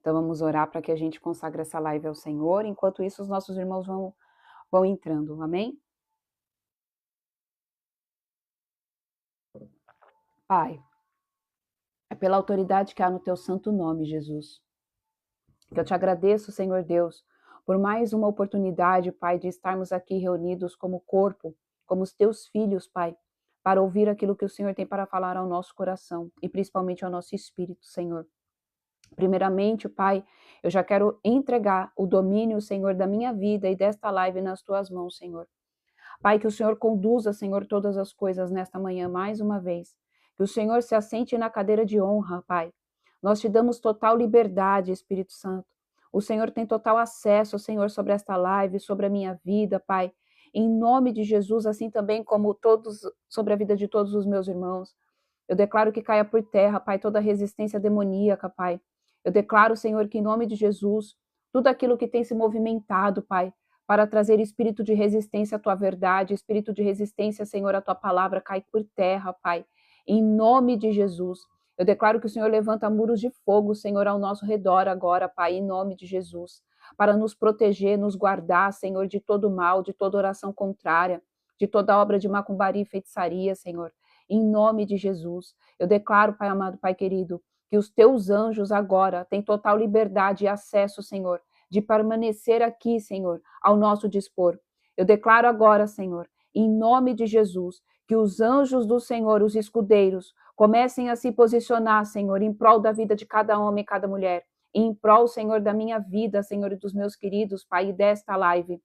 Então vamos orar para que a gente consagre essa live ao Senhor. Enquanto isso, os nossos irmãos vão entrando, amém? Pai, é pela autoridade que há no teu santo nome, Jesus, que eu te agradeço, Senhor Deus, por mais uma oportunidade, Pai, de estarmos aqui reunidos como corpo, como os teus filhos, Pai, para ouvir aquilo que o Senhor tem para falar ao nosso coração e principalmente ao nosso espírito, Senhor. Primeiramente, Pai, eu já quero entregar o domínio, Senhor, da minha vida e desta live nas tuas mãos, Senhor. Pai, que o Senhor conduza, Senhor, todas as coisas nesta manhã mais uma vez. Que o Senhor se assente na cadeira de honra, Pai. Nós te damos total liberdade, Espírito Santo. O Senhor tem total acesso, Senhor, sobre esta live, sobre a minha vida, Pai. Em nome de Jesus, assim também como todos, sobre a vida de todos os meus irmãos. Eu declaro que caia por terra, Pai, toda resistência demoníaca, Pai. Eu declaro, Senhor, que em nome de Jesus, tudo aquilo que tem se movimentado, Pai, para trazer espírito de resistência à tua verdade, espírito de resistência, Senhor, à tua palavra, cai por terra, Pai. Em nome de Jesus. Eu declaro que o Senhor levanta muros de fogo, Senhor, ao nosso redor agora, Pai, em nome de Jesus, para nos proteger, nos guardar, Senhor, de todo mal, de toda oração contrária, de toda obra de macumbaria e feitiçaria, Senhor. Em nome de Jesus. Eu declaro, Pai amado, Pai querido, que os teus anjos agora têm total liberdade e acesso, Senhor, de permanecer aqui, Senhor, ao nosso dispor. Eu declaro agora, Senhor, em nome de Jesus, que os anjos do Senhor, os escudeiros, comecem a se posicionar, Senhor, em prol da vida de cada homem e cada mulher, e em prol, Senhor, da minha vida, Senhor, e dos meus queridos, Pai, e desta live,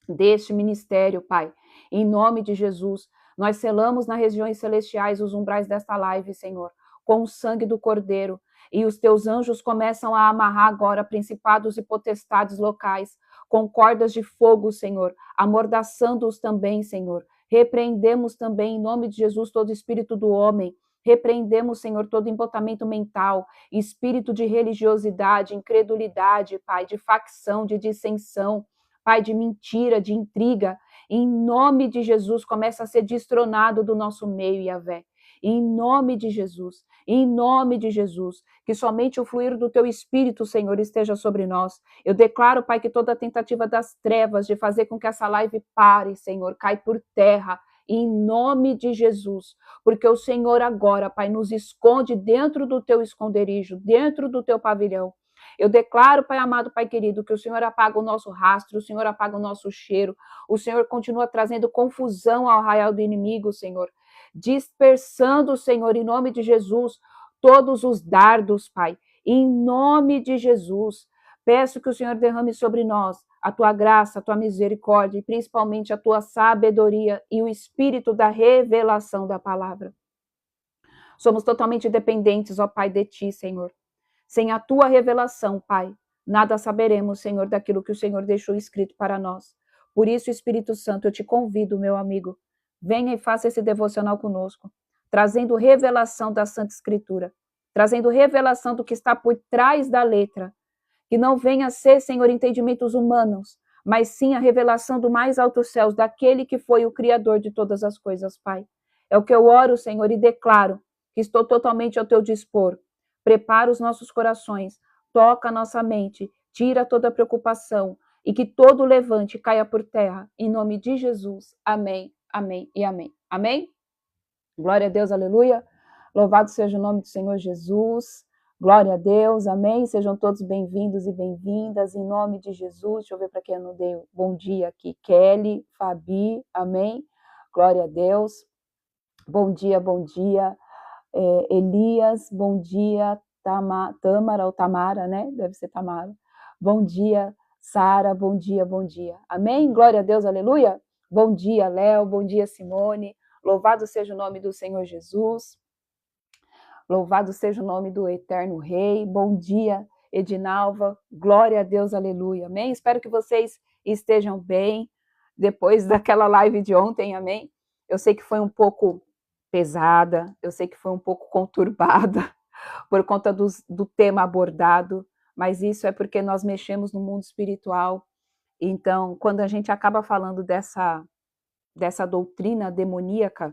deste ministério, Pai. Em nome de Jesus, nós selamos nas regiões celestiais os umbrais desta live, Senhor, com o sangue do Cordeiro, e os teus anjos começam a amarrar agora principados e potestades locais, com cordas de fogo, Senhor, amordaçando-os também, Senhor. Repreendemos também, em nome de Jesus, todo espírito do homem. Repreendemos, Senhor, todo embotamento mental, espírito de religiosidade, incredulidade, Pai, de facção, de dissensão, Pai, de mentira, de intriga. Em nome de Jesus, começa a ser destronado do nosso meio, Yahvé. Em nome de Jesus, em nome de Jesus, que somente o fluir do teu Espírito, Senhor, esteja sobre nós. Eu declaro, Pai, que toda tentativa das trevas de fazer com que essa live pare, Senhor, cai por terra, em nome de Jesus, porque o Senhor agora, Pai, nos esconde dentro do teu esconderijo, dentro do teu pavilhão. Eu declaro, Pai amado, Pai querido, que o Senhor apaga o nosso rastro, o Senhor apaga o nosso cheiro, o Senhor continua trazendo confusão ao arraial do inimigo, Senhor, dispersando, Senhor, em nome de Jesus, todos os dardos, Pai, em nome de Jesus. Peço que o Senhor derrame sobre nós a tua graça, a tua misericórdia e principalmente a tua sabedoria e o espírito da revelação da palavra. Somos totalmente dependentes, ó Pai, de ti, Senhor. Sem a tua revelação, Pai, nada saberemos, Senhor, daquilo que o Senhor deixou escrito para nós. Por isso, Espírito Santo, eu te convido, meu amigo, venha e faça esse devocional conosco, trazendo revelação da Santa Escritura, trazendo revelação do que está por trás da letra, que não venha a ser, Senhor, entendimentos humanos, mas sim a revelação do mais alto céus, daquele que foi o Criador de todas as coisas, Pai. É o que eu oro, Senhor, e declaro que estou totalmente ao teu dispor. Prepara os nossos corações, toca a nossa mente, tira toda a preocupação e que todo levante caia por terra. Em nome de Jesus. Amém, amém e amém. Amém? Glória a Deus, aleluia. Louvado seja o nome do Senhor Jesus. Glória a Deus, amém. Sejam todos bem-vindos e bem-vindas, em nome de Jesus. Deixa eu ver para quem eu não dei bom dia aqui. Kelly, Fabi, amém. Glória a Deus. Bom dia, bom dia. Elias, bom dia. Tâmara ou Tamara, né? Deve ser Tamara. Bom dia, Sara, bom dia, bom dia. Amém? Glória a Deus, aleluia. Bom dia, Léo, bom dia, Simone. Louvado seja o nome do Senhor Jesus. Louvado seja o nome do Eterno Rei. Bom dia, Edinalva. Glória a Deus, aleluia. Amém? Espero que vocês estejam bem depois daquela live de ontem, amém? Eu sei que foi um pouco pesada, eu sei que foi um pouco conturbada por conta do tema abordado, mas isso é porque nós mexemos no mundo espiritual. Então, quando a gente acaba falando dessa doutrina demoníaca,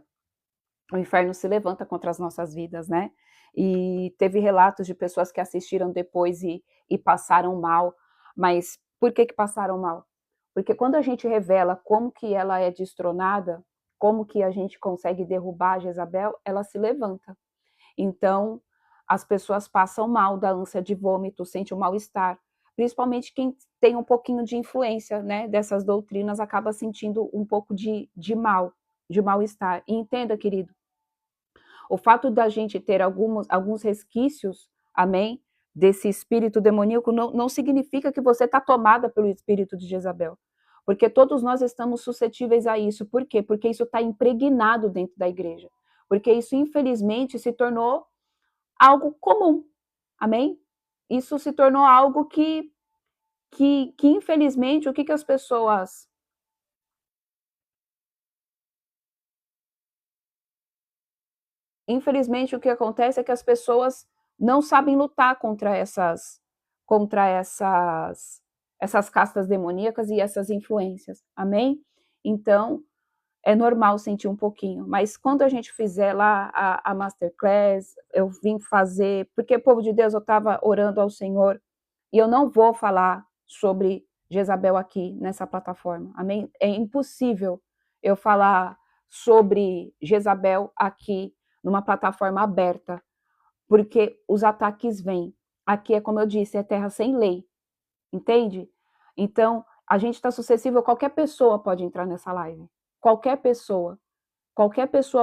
o inferno se levanta contra as nossas vidas, né? e teve relatos de pessoas que assistiram depois e passaram mal. Mas por que passaram mal? Porque quando a gente revela como que ela é destronada, como que a gente consegue derrubar Jezabel, ela se levanta. Então, as pessoas passam mal da ânsia de vômito, sente um mal-estar. Principalmente quem tem um pouquinho de influência, né, dessas doutrinas, acaba sentindo um pouco de mal-estar. E entenda, querido, o fato da gente ter alguns resquícios, amém, desse espírito demoníaco, não significa que você está tomada pelo espírito de Jezabel. Porque todos nós estamos suscetíveis a isso. Por quê? Porque isso está impregnado dentro da igreja. Porque isso, infelizmente, se tornou algo comum. Amém? Isso se tornou algo que infelizmente, o que as pessoas... Infelizmente, o que acontece é que as pessoas não sabem lutar contra essas castas demoníacas e essas influências. Amém? Então, é normal sentir um pouquinho. Mas quando a gente fizer lá a Masterclass, eu vim fazer... Porque, povo de Deus, eu estava orando ao Senhor e eu não vou falar sobre Jezabel aqui nessa plataforma. Amém? É impossível eu falar sobre Jezabel aqui numa plataforma aberta, porque os ataques vêm. Aqui é como eu disse, é terra sem lei, entende? Então, a gente está suscetível, qualquer pessoa pode entrar nessa live, qualquer pessoa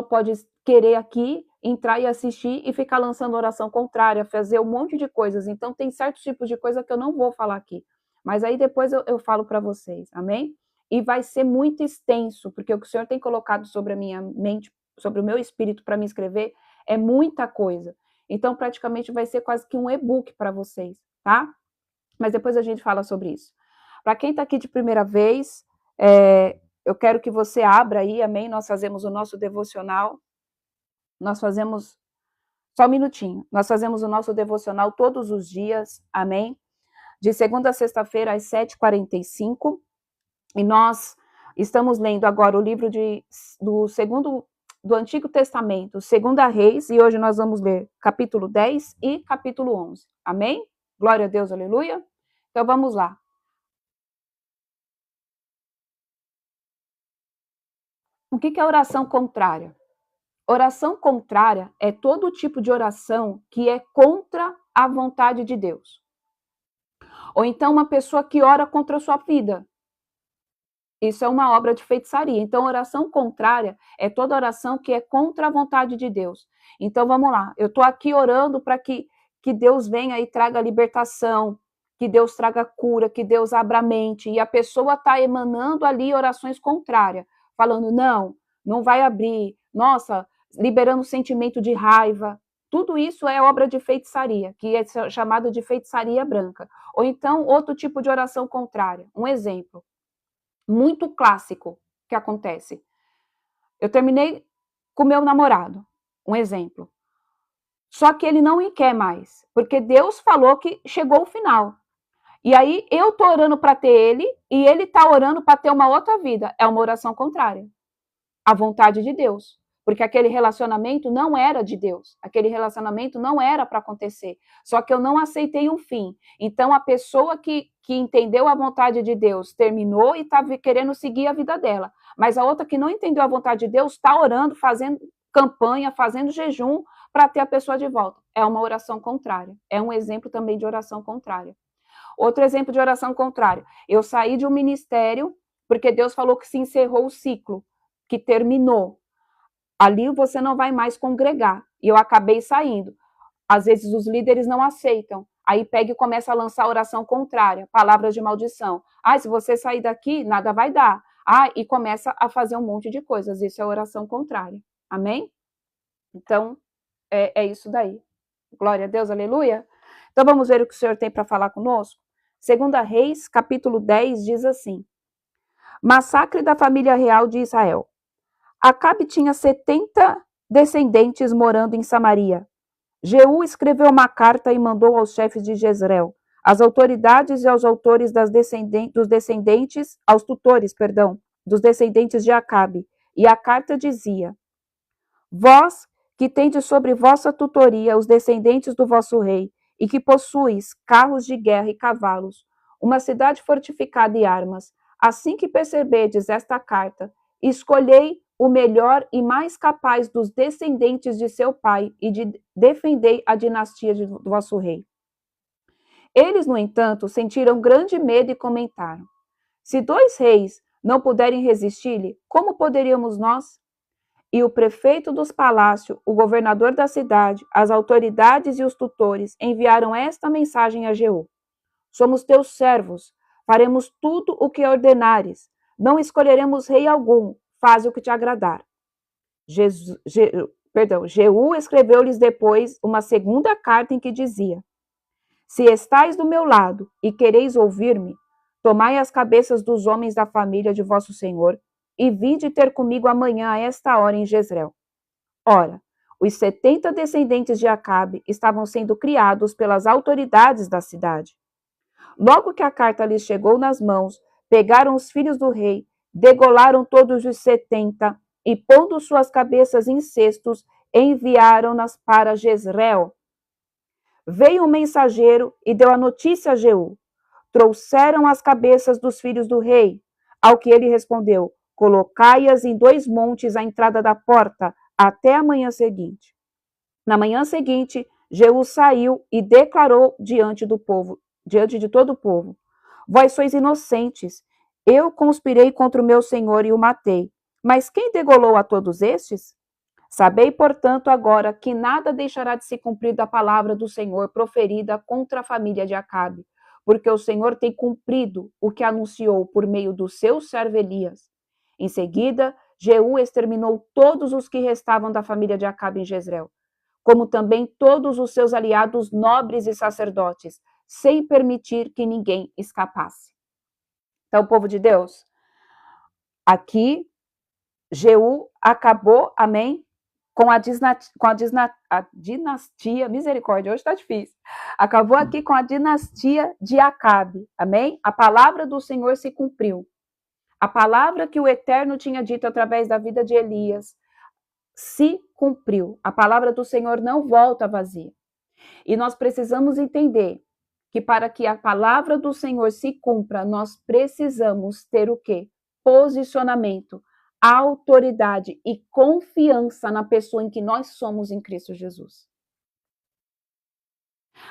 pode querer aqui entrar e assistir e ficar lançando oração contrária, fazer um monte de coisas. Então, tem certos tipos de coisa que eu não vou falar aqui, mas aí depois eu falo para vocês, amém? E vai ser muito extenso, porque o que o Senhor tem colocado sobre a minha mente, sobre o meu espírito para me escrever, é muita coisa. Então, praticamente vai ser quase que um e-book para vocês, tá? Mas depois a gente fala sobre isso. Para quem está aqui de primeira vez, eu quero que você abra aí, amém? Nós fazemos o nosso devocional. Nós fazemos... Só um minutinho. Nós fazemos o nosso devocional todos os dias, amém? De segunda a sexta-feira, às 7h45. E nós estamos lendo agora o livro do Antigo Testamento, 2 Reis, e hoje nós vamos ler capítulo 10 e capítulo 11. Amém? Glória a Deus, aleluia. Então vamos lá. O que é oração contrária? Oração contrária é todo tipo de oração que é contra a vontade de Deus. Ou então uma pessoa que ora contra a sua vida. Isso é uma obra de feitiçaria. Então, oração contrária é toda oração que é contra a vontade de Deus. Então, vamos lá. Eu estou aqui orando para que Deus venha e traga libertação, que Deus traga cura, que Deus abra a mente. E a pessoa está emanando ali orações contrárias, falando, não vai abrir. Nossa, liberando sentimento de raiva. Tudo isso é obra de feitiçaria, que é chamada de feitiçaria branca. Ou então, outro tipo de oração contrária. Um exemplo muito clássico que acontece. Eu terminei com meu namorado, um exemplo. Só que ele não me quer mais, porque Deus falou que chegou o final. E aí eu tô orando para ter ele e ele tá orando para ter uma outra vida. É uma oração contrária à vontade de Deus. Porque aquele relacionamento não era de Deus. Aquele relacionamento não era para acontecer. Só que eu não aceitei um fim. Então, a pessoa que entendeu a vontade de Deus terminou e está querendo seguir a vida dela. Mas a outra que não entendeu a vontade de Deus está orando, fazendo campanha, fazendo jejum para ter a pessoa de volta. É uma oração contrária. É um exemplo também de oração contrária. Outro exemplo de oração contrária. Eu saí de um ministério porque Deus falou que se encerrou o ciclo, que terminou. Ali você não vai mais congregar. E eu acabei saindo. Às vezes os líderes não aceitam. Aí pega e começa a lançar oração contrária, palavras de maldição. Se você sair daqui, nada vai dar. E começa a fazer um monte de coisas. Isso é oração contrária. Amém? Então, é isso daí. Glória a Deus, aleluia. Então vamos ver o que o Senhor tem para falar conosco? 2 Reis, capítulo 10, diz assim. Massacre da família real de Israel. Acabe tinha 70 descendentes morando em Samaria. Jeú escreveu uma carta e mandou aos chefes de Jezreel, às autoridades e aos autores aos tutores, dos descendentes de Acabe. E a carta dizia: Vós que tendes sobre vossa tutoria os descendentes do vosso rei, e que possuis carros de guerra e cavalos, uma cidade fortificada e armas, assim que percebedes esta carta, escolhei o melhor e mais capaz dos descendentes de seu pai e defendei a dinastia do vosso rei. Eles, no entanto, sentiram grande medo e comentaram: se 2 reis não puderem resistir-lhe, como poderíamos nós? E o prefeito dos palácios, o governador da cidade, as autoridades e os tutores enviaram esta mensagem a Jeú: somos teus servos, faremos tudo o que ordenares, não escolheremos rei algum, faz o que te agradar. Jeú escreveu-lhes depois uma segunda carta em que dizia: se estais do meu lado e quereis ouvir-me, tomai as cabeças dos homens da família de vosso senhor e vinde ter comigo amanhã a esta hora em Jezreel. Ora, os 70 descendentes de Acabe estavam sendo criados pelas autoridades da cidade. Logo que a carta lhes chegou nas mãos, pegaram os filhos do rei, degolaram todos os 70 e, pondo suas cabeças em cestos, enviaram-nas para Jezreel. Veio um mensageiro e deu a notícia a Jeú. Trouxeram as cabeças dos filhos do rei. Ao que ele respondeu: colocai-as em 2 montes à entrada da porta, até a manhã seguinte. Na manhã seguinte, Jeú saiu e declarou diante do povo, diante de todo o povo: vós sois inocentes. Eu conspirei contra o meu senhor e o matei. Mas quem degolou a todos estes? Sabei, portanto, agora que nada deixará de se cumprir da palavra do Senhor proferida contra a família de Acabe, porque o Senhor tem cumprido o que anunciou por meio do seu servo Elias. Em seguida, Jeú exterminou todos os que restavam da família de Acabe em Jezreel, como também todos os seus aliados nobres e sacerdotes, sem permitir que ninguém escapasse. Então, povo de Deus, aqui Jeú acabou, amém, com a dinastia, misericórdia, hoje está difícil, acabou aqui com a dinastia de Acabe, amém? A palavra do Senhor se cumpriu. A palavra que o Eterno tinha dito através da vida de Elias se cumpriu. A palavra do Senhor não volta vazia. E nós precisamos entender que para que a palavra do Senhor se cumpra, nós precisamos ter o quê? Posicionamento, autoridade e confiança na pessoa em que nós somos em Cristo Jesus.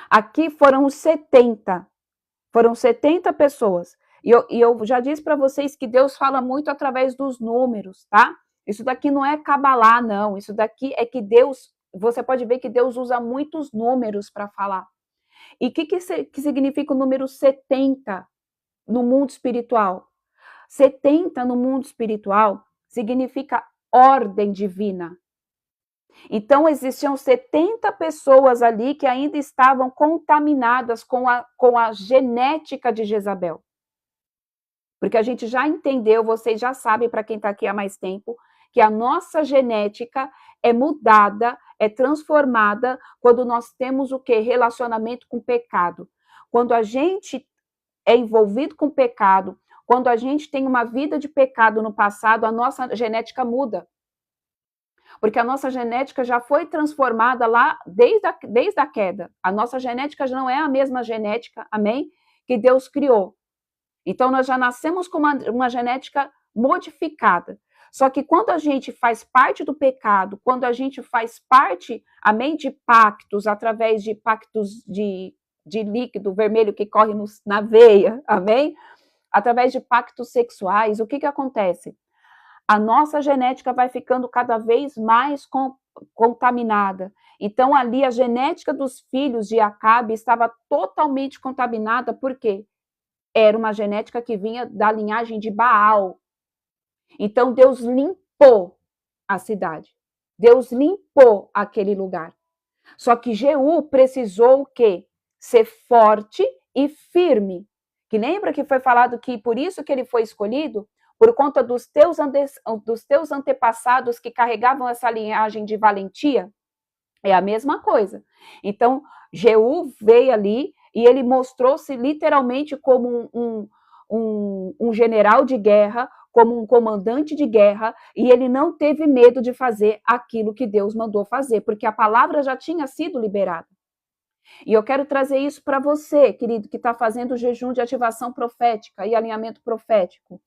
Aqui foram 70 pessoas. E eu já disse para vocês que Deus fala muito através dos números, tá? Isso daqui não é cabalá, não. Isso daqui é que Deus, você pode ver que Deus usa muitos números para falar. E o que significa o número 70 no mundo espiritual? 70 no mundo espiritual significa ordem divina. Então, existiam 70 pessoas ali que ainda estavam contaminadas com a genética de Jezabel. Porque a gente já entendeu, vocês já sabem, para quem está aqui há mais tempo, que a nossa genética é mudada, é transformada quando nós temos o quê? Relacionamento com pecado. Quando a gente é envolvido com pecado, quando a gente tem uma vida de pecado no passado, a nossa genética muda. Porque a nossa genética já foi transformada lá desde a queda. A nossa genética já não é a mesma genética, amém? Que Deus criou. Então, nós já nascemos com uma genética modificada. Só que quando a gente faz parte do pecado, quando a gente faz parte, amém, de pactos, através de pactos de líquido vermelho que corre na veia, amém? Através de pactos sexuais, o que acontece? A nossa genética vai ficando cada vez mais contaminada. Então, ali, a genética dos filhos de Acabe estava totalmente contaminada, por quê? Era uma genética que vinha da linhagem de Baal. Então, Deus limpou a cidade. Deus limpou aquele lugar. Só que Jeú precisou o quê? Ser forte e firme. Que lembra que foi falado que por isso que ele foi escolhido? Por conta dos teus antepassados que carregavam essa linhagem de valentia? É a mesma coisa. Então, Jeú veio ali e ele mostrou-se literalmente como um general de guerra, como um comandante de guerra e ele não teve medo de fazer aquilo que Deus mandou fazer, porque a palavra já tinha sido liberada. E eu quero trazer isso para você, querido, que está fazendo o jejum de ativação profética e alinhamento profético.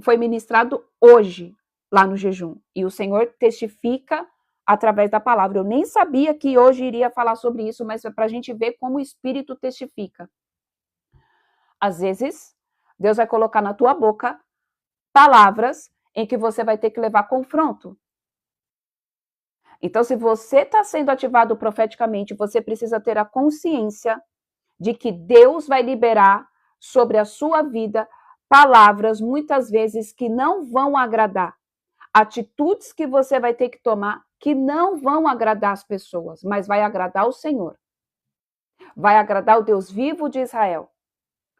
Foi ministrado hoje, lá no jejum. E o Senhor testifica através da palavra. Eu nem sabia que hoje iria falar sobre isso, mas é para a gente ver como o Espírito testifica. Às vezes, Deus vai colocar na tua boca palavras em que você vai ter que levar confronto. Então, se você está sendo ativado profeticamente, você precisa ter a consciência de que Deus vai liberar sobre a sua vida palavras, muitas vezes, que não vão agradar. Atitudes que você vai ter que tomar que não vão agradar as pessoas, mas vai agradar o Senhor. Vai agradar o Deus vivo de Israel.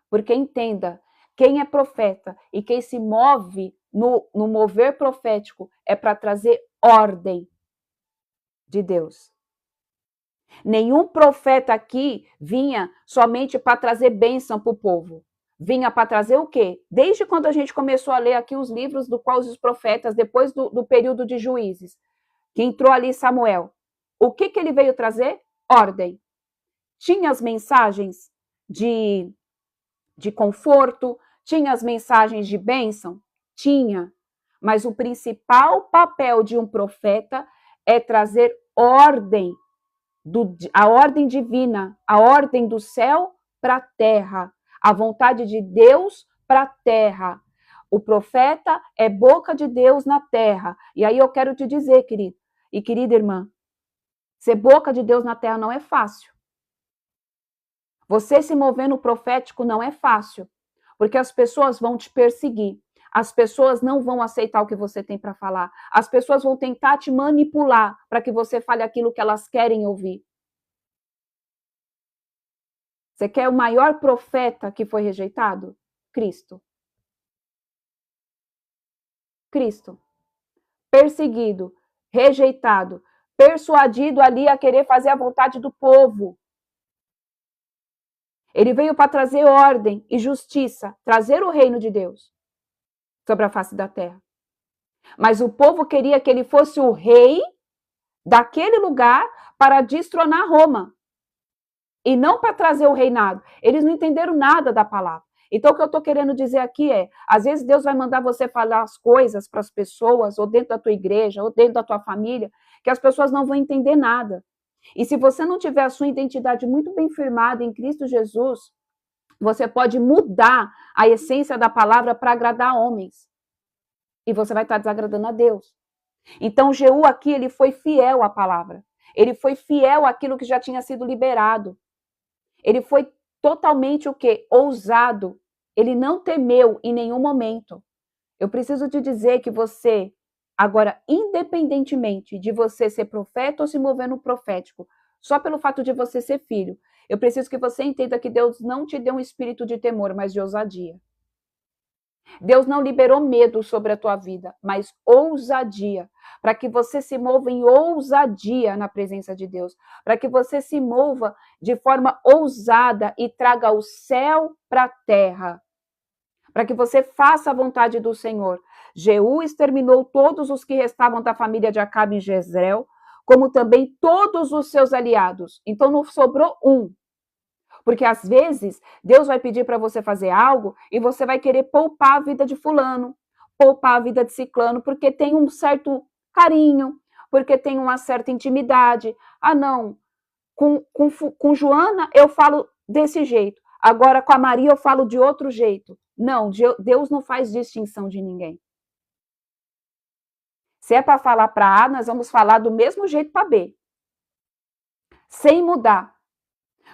Porque entenda, quem é profeta e quem se move no mover profético é para trazer ordem de Deus. Nenhum profeta aqui vinha somente para trazer bênção para o povo. Vinha para trazer o quê? Desde quando a gente começou a ler aqui os livros do qual os profetas, depois do período de juízes, que entrou ali Samuel, o que ele veio trazer? Ordem. Tinha as mensagens de conforto, tinha as mensagens de bênção? Tinha. Mas o principal papel de um profeta é trazer ordem, a ordem divina, a ordem do céu para a terra, a vontade de Deus para a terra. O profeta é boca de Deus na terra. E aí eu quero te dizer, querido e querida irmã, ser boca de Deus na terra não é fácil. Você se mover no profético não é fácil, porque as pessoas vão te perseguir. As pessoas não vão aceitar o que você tem para falar. As pessoas vão tentar te manipular para que você fale aquilo que elas querem ouvir. Você quer o maior profeta que foi rejeitado? Cristo. Cristo. Perseguido, rejeitado, persuadido ali a querer fazer a vontade do povo. Ele veio para trazer ordem e justiça, trazer o reino de Deus sobre a face da terra. Mas o povo queria que ele fosse o rei daquele lugar para destronar Roma. E não para trazer o reinado. Eles não entenderam nada da palavra. Então, o que eu estou querendo dizer aqui é, às vezes Deus vai mandar você falar as coisas para as pessoas, ou dentro da tua igreja, ou dentro da tua família, que as pessoas não vão entender nada. E se você não tiver a sua identidade muito bem firmada em Cristo Jesus, você pode mudar a essência da palavra para agradar homens. E você vai estar desagradando a Deus. Então, Jeú aqui, ele foi fiel à palavra. Ele foi fiel àquilo que já tinha sido liberado. Ele foi totalmente o quê? Ousado. Ele não temeu em nenhum momento. Eu preciso te dizer que você, agora, independentemente de você ser profeta ou se mover no profético, só pelo fato de você ser filho, eu preciso que você entenda que Deus não te deu um espírito de temor, mas de ousadia. Deus não liberou medo sobre a tua vida, mas ousadia, para que você se mova em ousadia na presença de Deus, para que você se mova de forma ousada e traga o céu para a terra, para que você faça a vontade do Senhor. Jeú exterminou todos os que restavam da família de Acabe em Jezreel, como também todos os seus aliados. Então não sobrou um. Porque às vezes Deus vai pedir para você fazer algo e você vai querer poupar a vida de fulano, poupar a vida de ciclano, porque tem um certo carinho, porque tem uma certa intimidade. Ah, não, com Joana eu falo desse jeito, agora com a Maria eu falo de outro jeito. Não, Deus não faz distinção de ninguém. Se é para falar para A, nós vamos falar do mesmo jeito para B, sem mudar.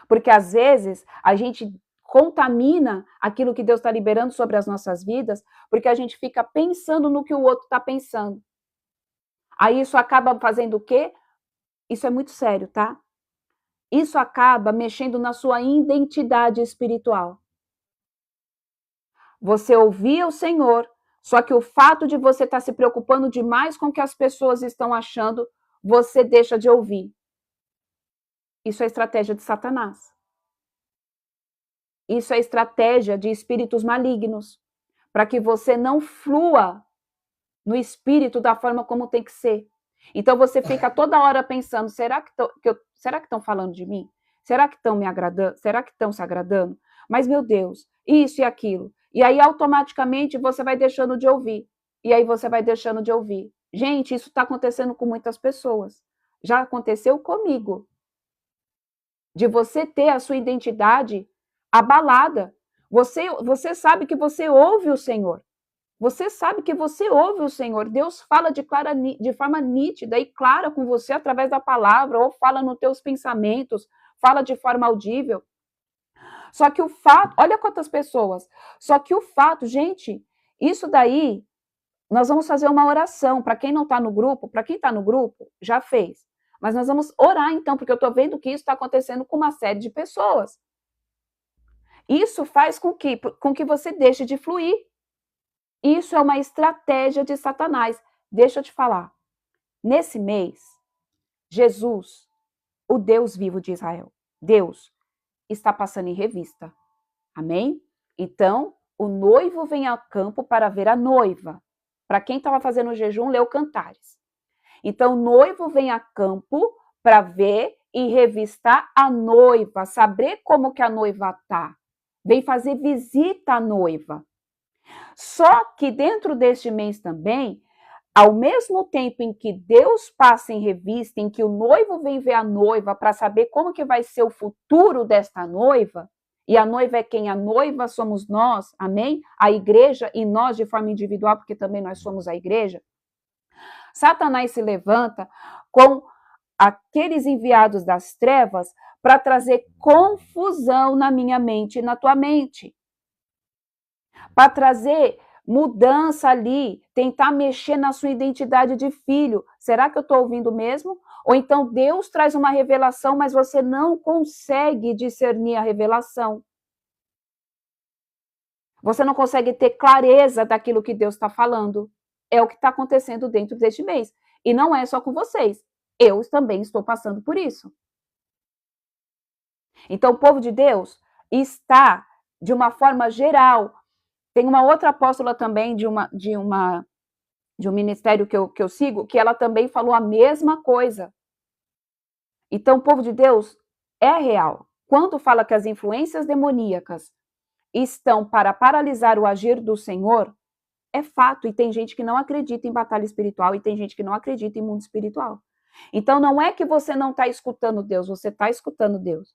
Porque às vezes a gente contamina aquilo que Deus está liberando sobre as nossas vidas, porque a gente fica pensando no que o outro está pensando. Aí isso acaba fazendo o quê? Isso é muito sério, tá? Isso acaba mexendo na sua identidade espiritual. Você ouvia o Senhor, só que o fato de você estar se preocupando demais com o que as pessoas estão achando, você deixa de ouvir. Isso é estratégia de Satanás. Isso é estratégia de espíritos malignos, para que você não flua no espírito da forma como tem que ser. Então você fica toda hora pensando, será que estão falando de mim? Será que estão me agradando? Será que estão se agradando? Mas, meu Deus, isso e aquilo. E aí, automaticamente, você vai deixando de ouvir. E aí você vai deixando de ouvir. Gente, isso está acontecendo com muitas pessoas. Já aconteceu comigo. De você ter a sua identidade abalada. Você sabe que você ouve o Senhor. Você sabe que você ouve o Senhor. Deus fala de forma nítida e clara com você através da palavra, ou fala nos teus pensamentos, fala de forma audível. Só que o fato, olha quantas pessoas. Só que o fato, gente, isso daí, nós vamos fazer uma oração. Para quem não está no grupo, para quem está no grupo, já fez. Mas nós vamos orar então, porque eu estou vendo que isso está acontecendo com uma série de pessoas. Isso faz com que você deixe de fluir. Isso é uma estratégia de Satanás. Deixa eu te falar. Nesse mês, Jesus, o Deus vivo de Israel, Deus, está passando em revista. Amém? Então, o noivo vem ao campo para ver a noiva. Para quem estava fazendo o jejum, leu Cantares. Então, o noivo vem a campo para ver e revistar a noiva, saber como que a noiva está. Vem fazer visita à noiva. Só que dentro deste mês também, ao mesmo tempo em que Deus passa em revista, em que o noivo vem ver a noiva para saber como que vai ser o futuro desta noiva, e a noiva é quem? A noiva somos nós, amém? A igreja e nós de forma individual, porque também nós somos a igreja. Satanás se levanta com aqueles enviados das trevas para trazer confusão na minha mente e na tua mente. Para trazer mudança ali, tentar mexer na sua identidade de filho. Será que eu estou ouvindo mesmo? Ou então Deus traz uma revelação, mas você não consegue discernir a revelação. Você não consegue ter clareza daquilo que Deus está falando. É o que está acontecendo dentro deste mês. E não é só com vocês. Eu também estou passando por isso. Então, o povo de Deus está, de uma forma geral. Tem uma outra apóstola também de um ministério que eu sigo, que ela também falou a mesma coisa. Então, o povo de Deus é real. Quando fala que as influências demoníacas estão para paralisar o agir do Senhor, é fato. E tem gente que não acredita em batalha espiritual e tem gente que não acredita em mundo espiritual. Então, não é que você não está escutando Deus, você está escutando Deus.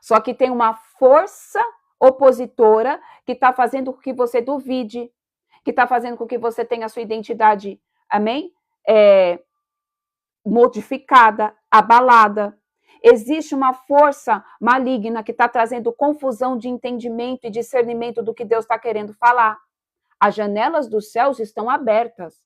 Só que tem uma força opositora que está fazendo com que você duvide, que está fazendo com que você tenha a sua identidade, amém? Modificada, abalada. Existe uma força maligna que está trazendo confusão de entendimento e discernimento do que Deus está querendo falar. As janelas dos céus estão abertas,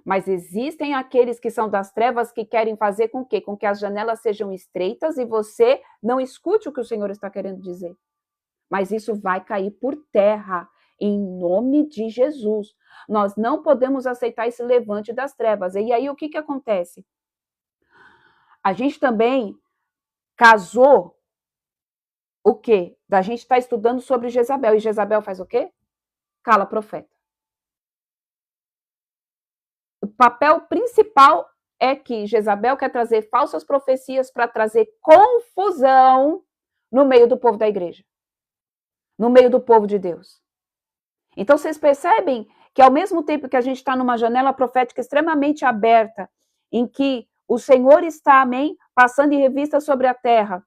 mas existem aqueles que são das trevas que querem fazer com que? Com que as janelas sejam estreitas e você não escute o que o Senhor está querendo dizer. Mas isso vai cair por terra, em nome de Jesus. Nós não podemos aceitar esse levante das trevas. E aí, o que acontece? A gente também casou o quê? A gente está estudando sobre Jezabel. E Jezabel faz o quê? Cala profeta. O papel principal é que Jezabel quer trazer falsas profecias para trazer confusão no meio do povo da igreja. No meio do povo de Deus. Então, vocês percebem que ao mesmo tempo que a gente está numa janela profética extremamente aberta, em que o Senhor está, amém, passando em revista sobre a terra,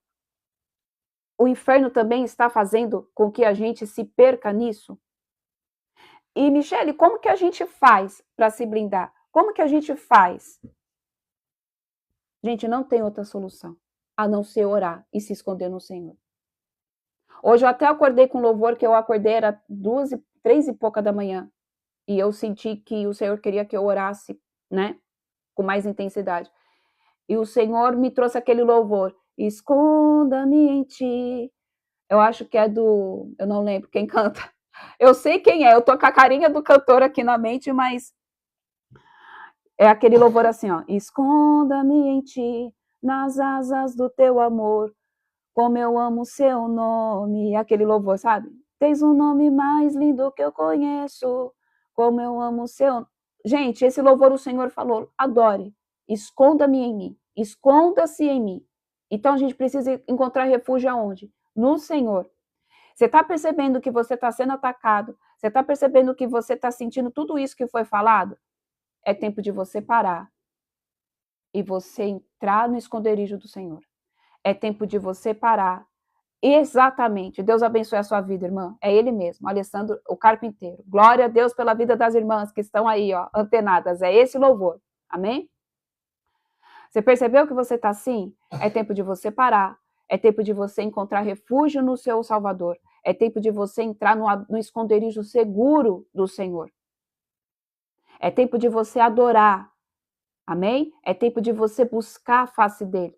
o inferno também está fazendo com que a gente se perca nisso? E, Michele, como que a gente faz para se blindar? Como que a gente faz? Gente, não tem outra solução, a não ser orar e se esconder no Senhor. Hoje eu até acordei com louvor, que eu acordei, era 3 e pouca da manhã. E eu senti que o Senhor queria que eu orasse, né? Com mais intensidade. E o Senhor me trouxe aquele louvor. Esconda-me em ti. Eu acho que é eu não lembro quem canta. Eu sei quem é, eu tô com a carinha do cantor aqui na mente, mas é aquele louvor assim, ó. Esconda-me em ti, nas asas do teu amor, como eu amo o seu nome. Aquele louvor, sabe? Tens um nome mais lindo que eu conheço, como eu amo o seu. Gente, esse louvor o Senhor falou, adore, esconda-me em mim, esconda-se em mim. Então a gente precisa encontrar refúgio aonde? No Senhor. Você está percebendo que você está sendo atacado? Você está percebendo que você está sentindo tudo isso que foi falado? É tempo de você parar e você entrar no esconderijo do Senhor. É tempo de você parar. Exatamente. Deus abençoe a sua vida, irmã. É Ele mesmo, Alessandro, o carpinteiro. Glória a Deus pela vida das irmãs que estão aí, ó, antenadas. É esse louvor. Amém? Você percebeu que você está assim? É tempo de você parar. É tempo de você encontrar refúgio no seu Salvador. É tempo de você entrar no esconderijo seguro do Senhor. É tempo de você adorar. Amém? É tempo de você buscar a face dele.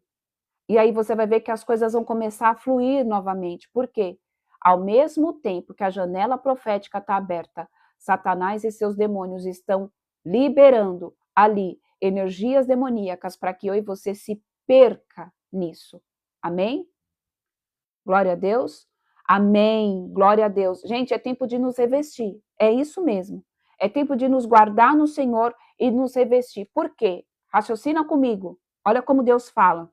E aí você vai ver que as coisas vão começar a fluir novamente. Por quê? Ao mesmo tempo que a janela profética está aberta, Satanás e seus demônios estão liberando ali energias demoníacas para que eu e você se perca nisso. Amém? Glória a Deus. Amém. Glória a Deus. Gente, é tempo de nos revestir. É isso mesmo. É tempo de nos guardar no Senhor e nos revestir. Por quê? Raciocina comigo. Olha como Deus fala.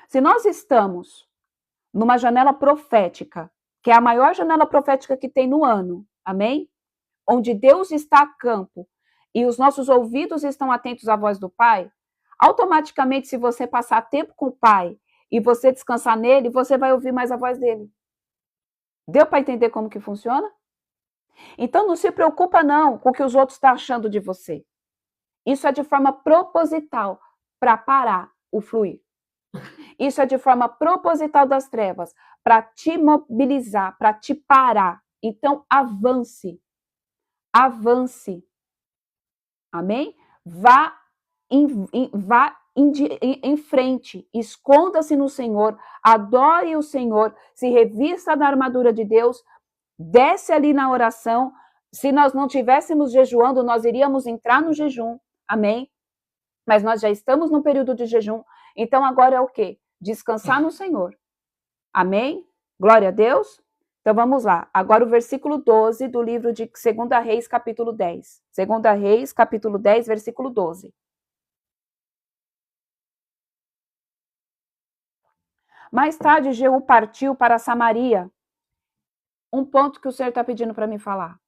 Se nós estamos numa janela profética, que é a maior janela profética que tem no ano, amém? Onde Deus está a campo e os nossos ouvidos estão atentos à voz do Pai, automaticamente, se você passar tempo com o Pai e você descansar nele, você vai ouvir mais a voz dele. Deu para entender como que funciona? Então não se preocupa não com o que os outros estão achando de você. Isso é de forma proposital para parar o fluir. Isso é de forma proposital das trevas, para te mobilizar, para te parar. Então, avance. Avance. Amém? Vá em frente. Esconda-se no Senhor. Adore o Senhor. Se revista da armadura de Deus. Desce ali na oração. Se nós não estivéssemos jejuando, nós iríamos entrar no jejum. Amém? Mas nós já estamos no período de jejum. Então, agora é o quê? Descansar no Senhor. Amém? Glória a Deus. Então vamos lá. Agora o versículo 12 do livro de 2 Reis, capítulo 10. 2 Reis, capítulo 10, versículo 12. Mais tarde, Jeú partiu para Samaria. Um ponto que o Senhor está pedindo para me falar.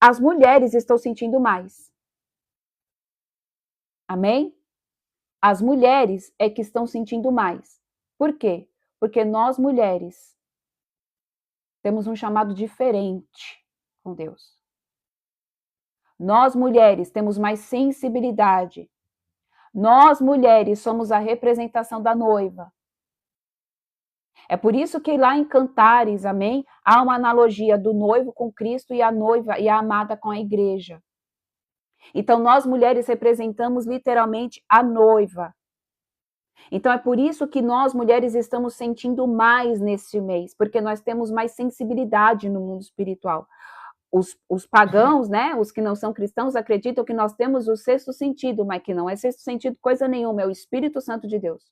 As mulheres estão sentindo mais. Amém? As mulheres é que estão sentindo mais. Por quê? Porque nós, mulheres, temos um chamado diferente com Deus. Nós, mulheres, temos mais sensibilidade. Nós, mulheres, somos a representação da noiva. É por isso que lá em Cantares, amém, há uma analogia do noivo com Cristo e a noiva e a amada com a igreja. Então, nós, mulheres, representamos literalmente a noiva. Então, é por isso que nós, mulheres, estamos sentindo mais neste mês, porque nós temos mais sensibilidade no mundo espiritual. Os pagãos, né, os que não são cristãos, acreditam que nós temos o sexto sentido, mas que não é sexto sentido coisa nenhuma, é o Espírito Santo de Deus.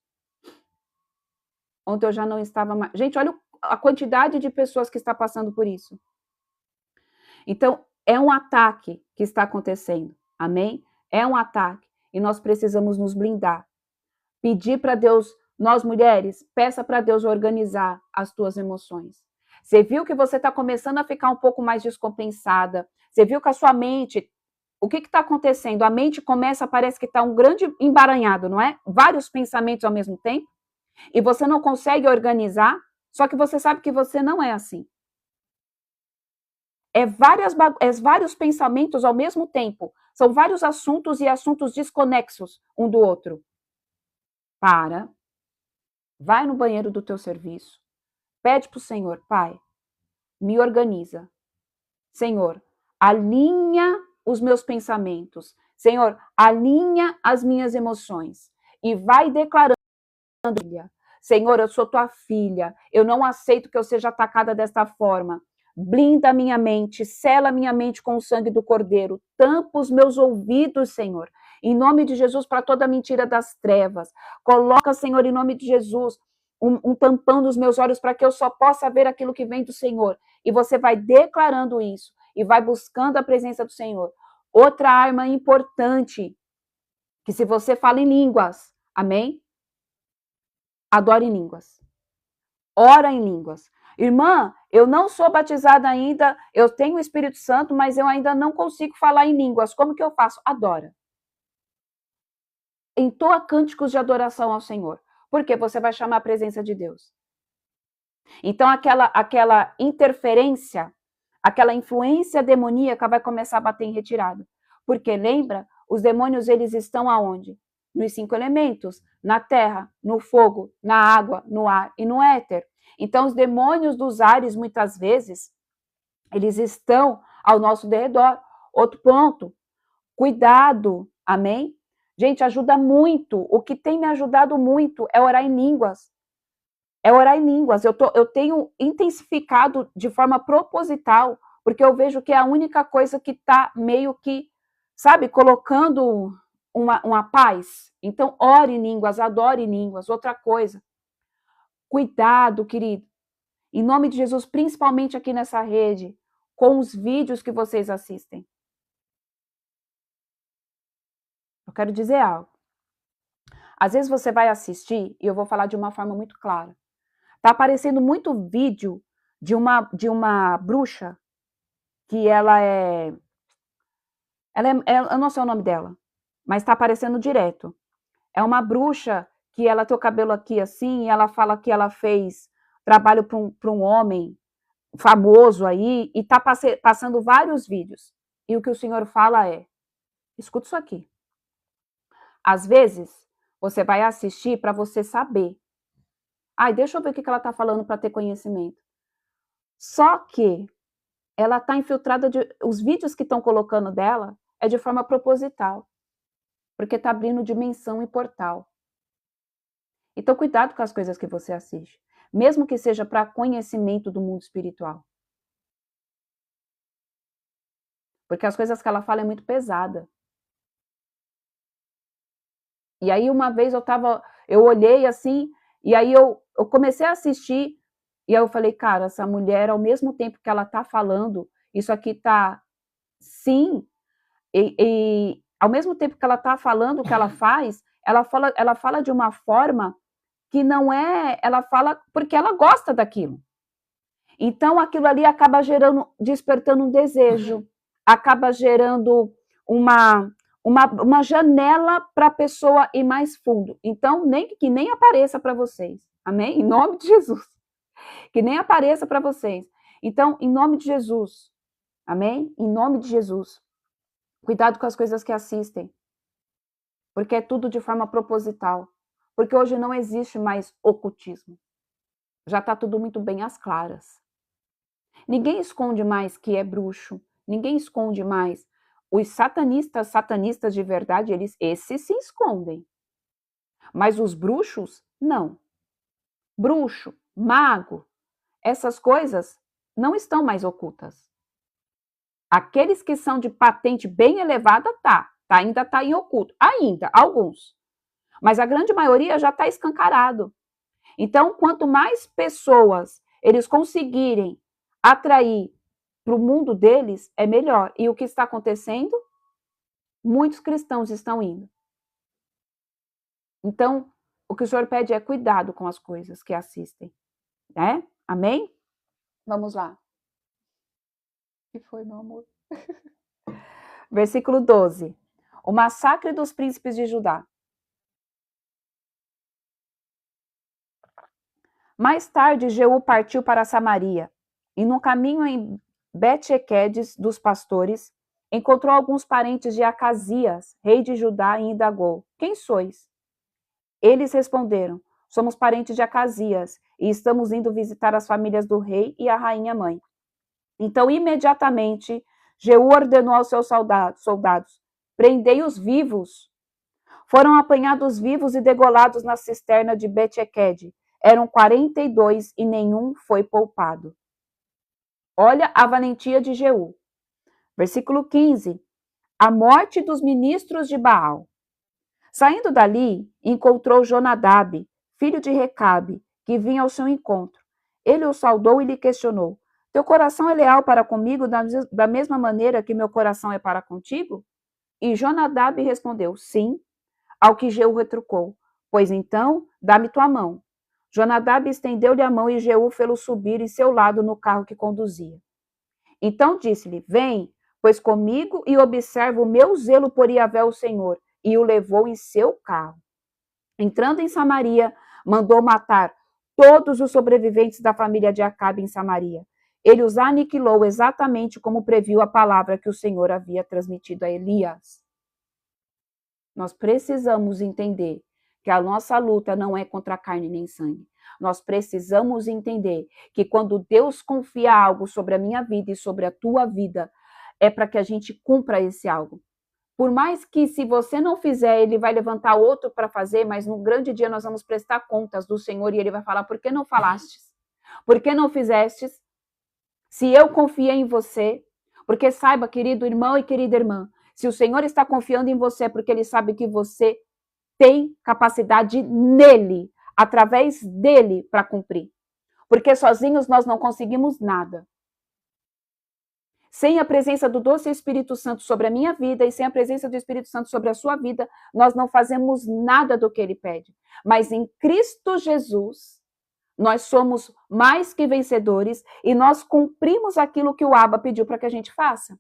Ontem eu já não estava mais... Gente, olha a quantidade de pessoas que está passando por isso. Então, é um ataque que está acontecendo, amém? É um ataque e nós precisamos nos blindar. Pedir para Deus, nós mulheres, peça para Deus organizar as tuas emoções. Você viu que você está começando a ficar um pouco mais descompensada. Você viu que a sua mente, o que está acontecendo? A mente começa, parece que está um grande emaranhado, não é? Vários pensamentos ao mesmo tempo. E você não consegue organizar, só que você sabe que você não é assim. É vários pensamentos ao mesmo tempo. São vários assuntos e assuntos desconexos um do outro. Para. Vai no banheiro do teu serviço. Pede para o Senhor, Pai, me organiza. Senhor, alinha os meus pensamentos. Senhor, alinha as minhas emoções. E vai declarando, Senhor, eu sou tua filha. Eu não aceito que eu seja atacada desta forma. Blinda a minha mente, sela a minha mente com o sangue do Cordeiro. Tampa os meus ouvidos, Senhor. Em nome de Jesus, para toda mentira das trevas. Coloca, Senhor, em nome de Jesus, um tampão nos meus olhos para que eu só possa ver aquilo que vem do Senhor. E você vai declarando isso e vai buscando a presença do Senhor. Outra arma importante, que se você fala em línguas, amém? Adore em línguas. Ora em línguas. Irmã, eu não sou batizada ainda, eu tenho o Espírito Santo, mas eu ainda não consigo falar em línguas. Como que eu faço? Adora. Entoa cânticos de adoração ao Senhor. Porque você vai chamar a presença de Deus. Então, aquela interferência, aquela influência demoníaca vai começar a bater em retirada. Porque, lembra, os demônios, eles estão aonde? Nos 5 elementos, na terra, no fogo, na água, no ar e no éter. Então, os demônios dos ares, muitas vezes, eles estão ao nosso derredor. Outro ponto, cuidado, amém? Gente, ajuda muito. O que tem me ajudado muito é orar em línguas. É orar em línguas. Eu tenho intensificado de forma proposital, porque eu vejo que é a única coisa que está meio que, sabe, colocando uma paz. Então, ore em línguas, adore em línguas. Outra coisa, cuidado, querido. Em nome de Jesus, principalmente aqui nessa rede, com os vídeos que vocês assistem. Eu quero dizer algo. Às vezes você vai assistir, e eu vou falar de uma forma muito clara. Tá aparecendo muito vídeo de uma bruxa que ela é eu não sei o nome dela, mas tá aparecendo direto. É uma bruxa que ela tem o cabelo aqui assim, e ela fala que ela fez trabalho para um homem famoso aí, e tá passando vários vídeos. E o que o Senhor fala é, escuta isso aqui. Às vezes, você vai assistir para você saber. Ai, deixa eu ver o que ela tá falando para ter conhecimento. Só que ela tá infiltrada os vídeos que estão colocando dela é de forma proposital, porque tá abrindo dimensão e portal. Então, cuidado com as coisas que você assiste, mesmo que seja para conhecimento do mundo espiritual. Porque as coisas que ela fala é muito pesada. E aí, uma vez eu olhei assim, e aí eu comecei a assistir, e aí eu falei, cara, essa mulher, ao mesmo tempo que ela tá falando, isso aqui tá, sim, e ao mesmo tempo que ela tá falando o que ela faz, ela fala de uma forma que não é, ela fala porque ela gosta daquilo. Então, aquilo ali acaba despertando um desejo, acaba gerando uma janela para a pessoa ir mais fundo. Então, que nem apareça para vocês. Amém? Em nome de Jesus. Que nem apareça para vocês. Então, em nome de Jesus. Amém? Em nome de Jesus. Cuidado com as coisas que assistem. Porque é tudo de forma proposital. Porque hoje não existe mais ocultismo. Já está tudo muito bem às claras. Ninguém esconde mais que é bruxo. Ninguém esconde mais. Os satanistas de verdade, esses se escondem. Mas os bruxos, não. Bruxo, mago, essas coisas não estão mais ocultas. Aqueles que são de patente bem elevada, ainda está em oculto. Ainda, alguns. Mas a grande maioria já está escancarado. Então, quanto mais pessoas eles conseguirem atrair para o mundo deles, é melhor. E o que está acontecendo? Muitos cristãos estão indo. Então, o que o Senhor pede é cuidado com as coisas que assistem. Né? Amém? Vamos lá. O que foi, meu amor? Versículo 12. O massacre dos príncipes de Judá. Mais tarde, Jeú partiu para Samaria, e no caminho em Bet-Equedes dos pastores, encontrou alguns parentes de Acasias, rei de Judá, e indagou: Quem sois? Eles responderam: Somos parentes de Acasias, e estamos indo visitar as famílias do rei e a rainha mãe. Então, imediatamente, Jeú ordenou aos seus soldados: Prendei-os vivos. Foram apanhados vivos e degolados na cisterna de Bet-Equede. Eram 42 e nenhum foi poupado. Olha a valentia de Jeú. Versículo 15. A morte dos ministros de Baal. Saindo dali, encontrou Jonadab, filho de Recabe, que vinha ao seu encontro. Ele o saudou e lhe questionou: teu coração é leal para comigo da mesma maneira que meu coração é para contigo? E Jonadab respondeu: sim. Ao que Jeú retrucou: pois então, dá-me tua mão. Jonadab estendeu-lhe a mão e Jeú fê-lo subir em seu lado no carro que conduzia. Então disse-lhe: vem, pois comigo e observa o meu zelo por Yahvé o Senhor. E o levou em seu carro. Entrando em Samaria, mandou matar todos os sobreviventes da família de Acabe em Samaria. Ele os aniquilou exatamente como previu a palavra que o Senhor havia transmitido a Elias. Nós precisamos entender que a nossa luta não é contra carne nem sangue. Nós precisamos entender que quando Deus confia algo sobre a minha vida e sobre a tua vida, é para que a gente cumpra esse algo. Por mais que se você não fizer, ele vai levantar outro para fazer, mas no grande dia nós vamos prestar contas do Senhor e ele vai falar: por que não falastes? Por que não fizestes? Se eu confiei em você, porque saiba, querido irmão e querida irmã, se o Senhor está confiando em você, é porque ele sabe que você tem capacidade nele, através dele, para cumprir. Porque sozinhos nós não conseguimos nada. Sem a presença do doce Espírito Santo sobre a minha vida e sem a presença do Espírito Santo sobre a sua vida, nós não fazemos nada do que ele pede. Mas em Cristo Jesus, nós somos mais que vencedores e nós cumprimos aquilo que o Abba pediu para que a gente faça.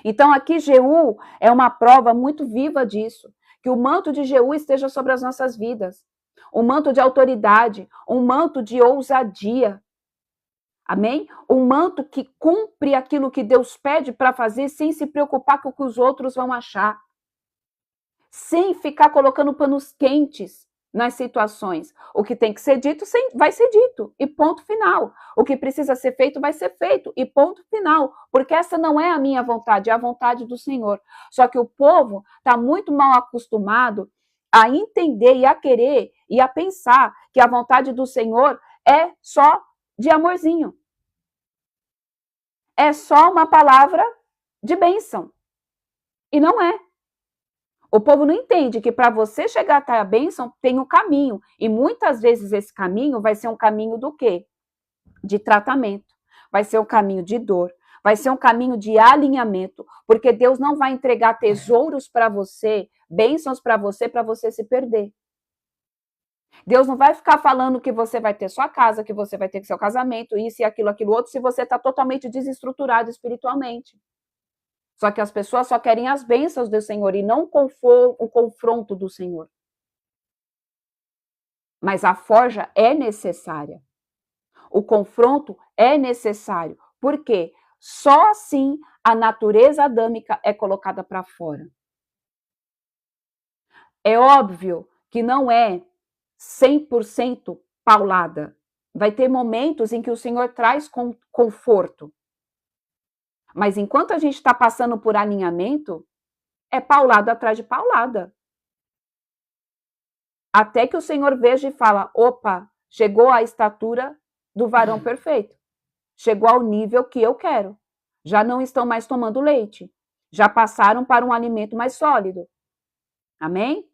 Então aqui Jeú é uma prova muito viva disso, que o manto de Jeú esteja sobre as nossas vidas. Um manto de autoridade, um manto de ousadia. Amém? Um manto que cumpre aquilo que Deus pede para fazer sem se preocupar com o que os outros vão achar. Sem ficar colocando panos quentes nas situações. O que tem que ser dito vai ser dito e ponto final. O que precisa ser feito vai ser feito e ponto final. Porque essa não é a minha vontade, é a vontade do Senhor. Só que o povo está muito mal acostumado a entender e a querer e a pensar que a vontade do Senhor é só de amorzinho. É só uma palavra de bênção. E não é. O povo não entende que para você chegar até a bênção tem um caminho. E muitas vezes esse caminho vai ser um caminho do quê? De tratamento. Vai ser um caminho de dor. Vai ser um caminho de alinhamento. Porque Deus não vai entregar tesouros para você, bênçãos para você se perder. Deus não vai ficar falando que você vai ter sua casa, que você vai ter seu casamento, isso e aquilo outro, se você está totalmente desestruturado espiritualmente. Só que as pessoas só querem as bênçãos do Senhor e não o confronto do Senhor. Mas a forja é necessária. O confronto é necessário. Por quê? Só assim a natureza adâmica é colocada para fora. É óbvio que não é 100% paulada. Vai ter momentos em que o Senhor traz conforto. Mas enquanto a gente está passando por alinhamento, é paulada atrás de paulada. Até que o Senhor veja e fala: opa, chegou à estatura do varão perfeito. Chegou ao nível que eu quero. Já não estão mais tomando leite. Já passaram para um alimento mais sólido. Amém?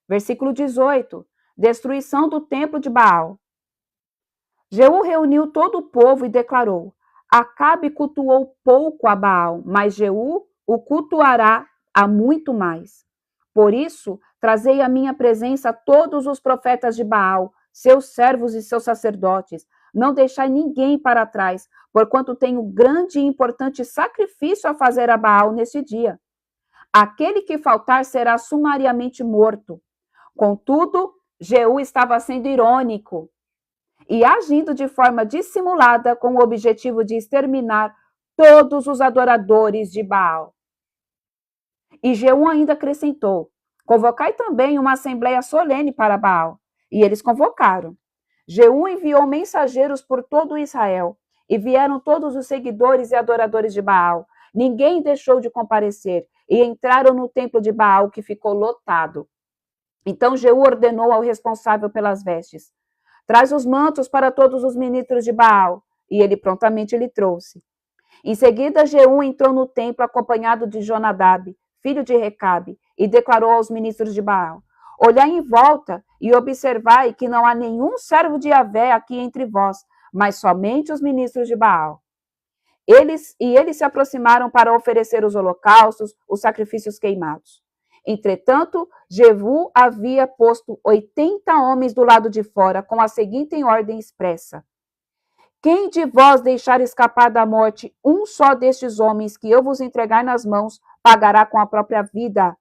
Versículo 18. Destruição do templo de Baal. Jeú reuniu todo o povo e declarou: Acabe cultuou pouco a Baal, mas Jeú o cultuará a muito mais. Por isso, trazei à minha presença todos os profetas de Baal, seus servos e seus sacerdotes. Não deixai ninguém para trás, porquanto tenho grande e importante sacrifício a fazer a Baal neste dia. Aquele que faltar será sumariamente morto. Contudo, Jeú estava sendo irônico e agindo de forma dissimulada com o objetivo de exterminar todos os adoradores de Baal. E Jeú ainda acrescentou: convocai também uma assembleia solene para Baal. E eles convocaram. Jeú enviou mensageiros por todo Israel, e vieram todos os seguidores e adoradores de Baal. Ninguém deixou de comparecer, e entraram no templo de Baal, que ficou lotado. Então Jeú ordenou ao responsável pelas vestes: traz os mantos para todos os ministros de Baal. E ele prontamente lhe trouxe. Em seguida, Jeú entrou no templo acompanhado de Jonadab, filho de Recabe, e declarou aos ministros de Baal: Olhai em volta e observai que não há nenhum servo de Yahvé aqui entre vós, mas somente os ministros de Baal. Eles se aproximaram para oferecer os holocaustos, os sacrifícios queimados. Entretanto, Jeú havia posto 80 homens do lado de fora, com a seguinte ordem expressa: quem de vós deixar escapar da morte um só destes homens que eu vos entregar nas mãos, pagará com a própria vida.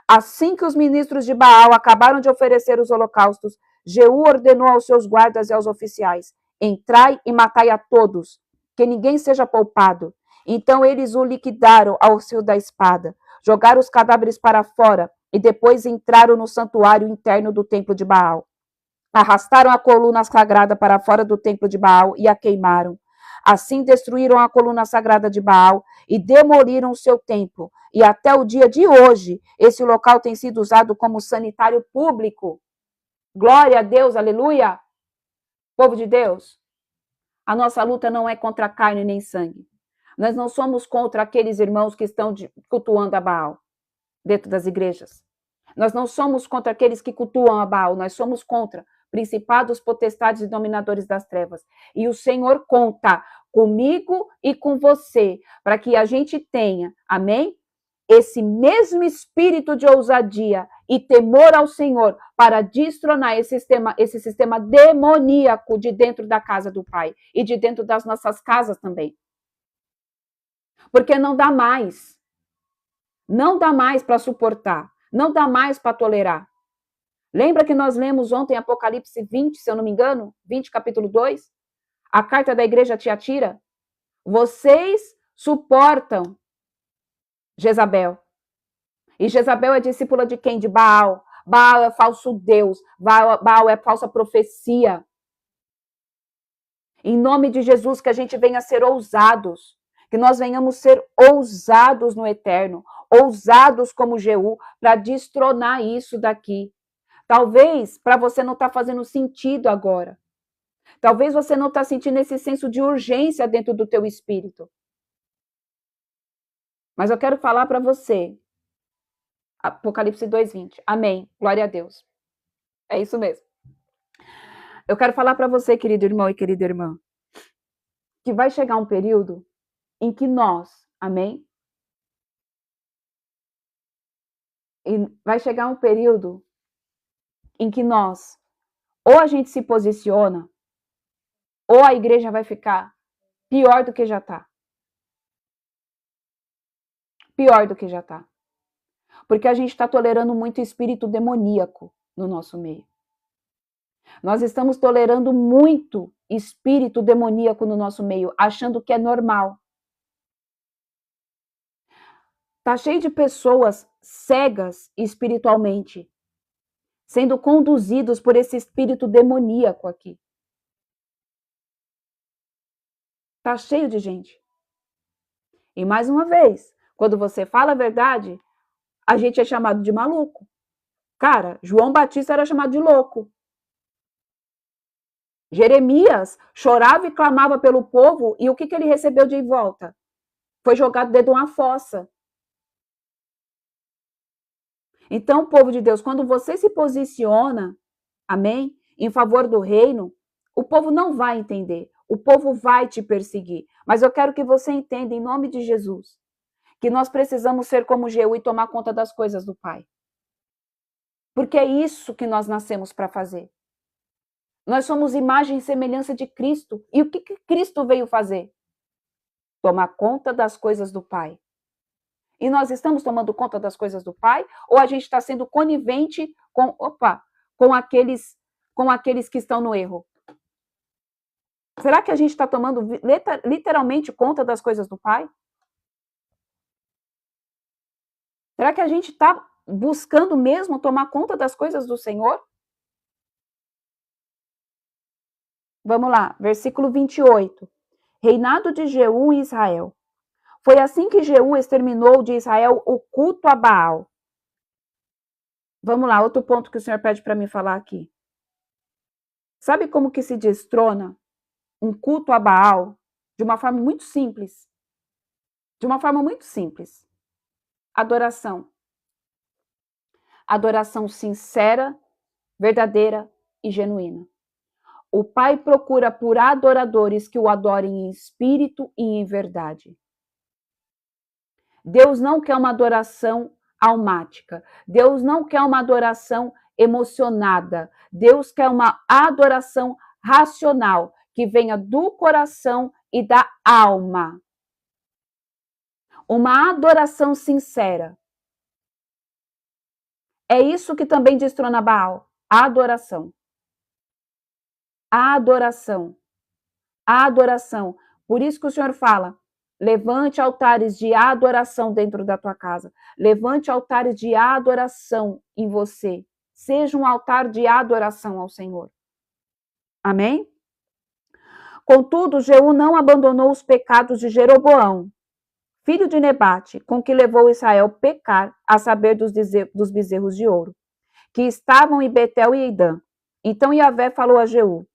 Assim que os ministros de Baal acabaram de oferecer os holocaustos, Jeú ordenou aos seus guardas e aos oficiais: entrai e matai a todos, que ninguém seja poupado. Então eles o liquidaram ao fio da espada, jogaram os cadáveres para fora e depois entraram no santuário interno do templo de Baal. Arrastaram a coluna sagrada para fora do templo de Baal e a queimaram. Assim destruíram a coluna sagrada de Baal e demoliram o seu templo. E até o dia de hoje, esse local tem sido usado como sanitário público. Glória a Deus, aleluia! Povo de Deus, a nossa luta não é contra carne nem sangue. Nós não somos contra aqueles irmãos que estão cultuando a Baal dentro das igrejas. Nós não somos contra aqueles que cultuam a Baal, nós somos contra principados, potestades e dominadores das trevas. E o Senhor conta comigo e com você, para que a gente tenha, amém? Esse mesmo espírito de ousadia e temor ao Senhor para destronar esse sistema demoníaco de dentro da casa do Pai e de dentro das nossas casas também. Porque não dá mais. Não dá mais para suportar. Não dá mais para tolerar. Lembra que nós lemos ontem Apocalipse 20, se eu não me engano? 20, capítulo 2? A carta da igreja a Tiatira? Vocês suportam Jezabel. E Jezabel é discípula de quem? De Baal. Baal é falso Deus. Baal é falsa profecia. Em nome de Jesus, que a gente venha ser ousados. Que nós venhamos ser ousados no eterno. Ousados como Jeú, para destronar isso daqui. Talvez para você não está fazendo sentido agora. Talvez você não está sentindo esse senso de urgência dentro do teu espírito. Mas eu quero falar para você. Apocalipse 2:20. Amém. Glória a Deus. É isso mesmo. Eu quero falar para você, querido irmão e querida irmã, que vai chegar um período em que nós, amém? E vai chegar um período em que nós, ou a gente se posiciona, ou a igreja vai ficar pior do que já está. Pior do que já está. Porque a gente está tolerando muito espírito demoníaco no nosso meio. Nós estamos tolerando muito espírito demoníaco no nosso meio, achando que é normal. Está cheio de pessoas cegas espiritualmente, sendo conduzidos por esse espírito demoníaco aqui. Está cheio de gente. E mais uma vez, quando você fala a verdade, a gente é chamado de maluco. Cara, João Batista era chamado de louco. Jeremias chorava e clamava pelo povo, e o que ele recebeu de volta? Foi jogado dentro de uma fossa. Então, povo de Deus, quando você se posiciona, amém, em favor do reino, o povo não vai entender, o povo vai te perseguir. Mas eu quero que você entenda, em nome de Jesus, que nós precisamos ser como Jeú e tomar conta das coisas do Pai. Porque é isso que nós nascemos para fazer. Nós somos imagem e semelhança de Cristo. E o que Cristo veio fazer? Tomar conta das coisas do Pai. E nós estamos tomando conta das coisas do Pai? Ou a gente está sendo conivente com aqueles que estão no erro? Será que a gente está tomando literalmente conta das coisas do Pai? Será que a gente está buscando mesmo tomar conta das coisas do Senhor? Vamos lá, versículo 28. Reinado de Jeú em Israel. Foi assim que Jeú exterminou de Israel o culto a Baal. Vamos lá, outro ponto que o Senhor pede para mim falar aqui. Sabe como que se destrona um culto a Baal de uma forma muito simples? De uma forma muito simples. Adoração. adoração sincera, verdadeira e genuína. O Pai procura por adoradores que o adorem em espírito e em verdade. Deus não quer uma adoração almática. Deus não quer uma adoração emocionada. Deus quer uma adoração racional, que venha do coração e da alma. Uma adoração sincera. É isso que também destrona Baal. A adoração. A adoração. A adoração. Por isso que o Senhor fala, levante altares de adoração dentro da tua casa. Levante altares de adoração em você. Seja um altar de adoração ao Senhor. Amém? Contudo, Jeú não abandonou os pecados de Jeroboão, filho de Nebate, com que levou Israel pecar, a saber dos bezerros de ouro, que estavam em Betel e Eidã. Então Yahvé falou a Jeú,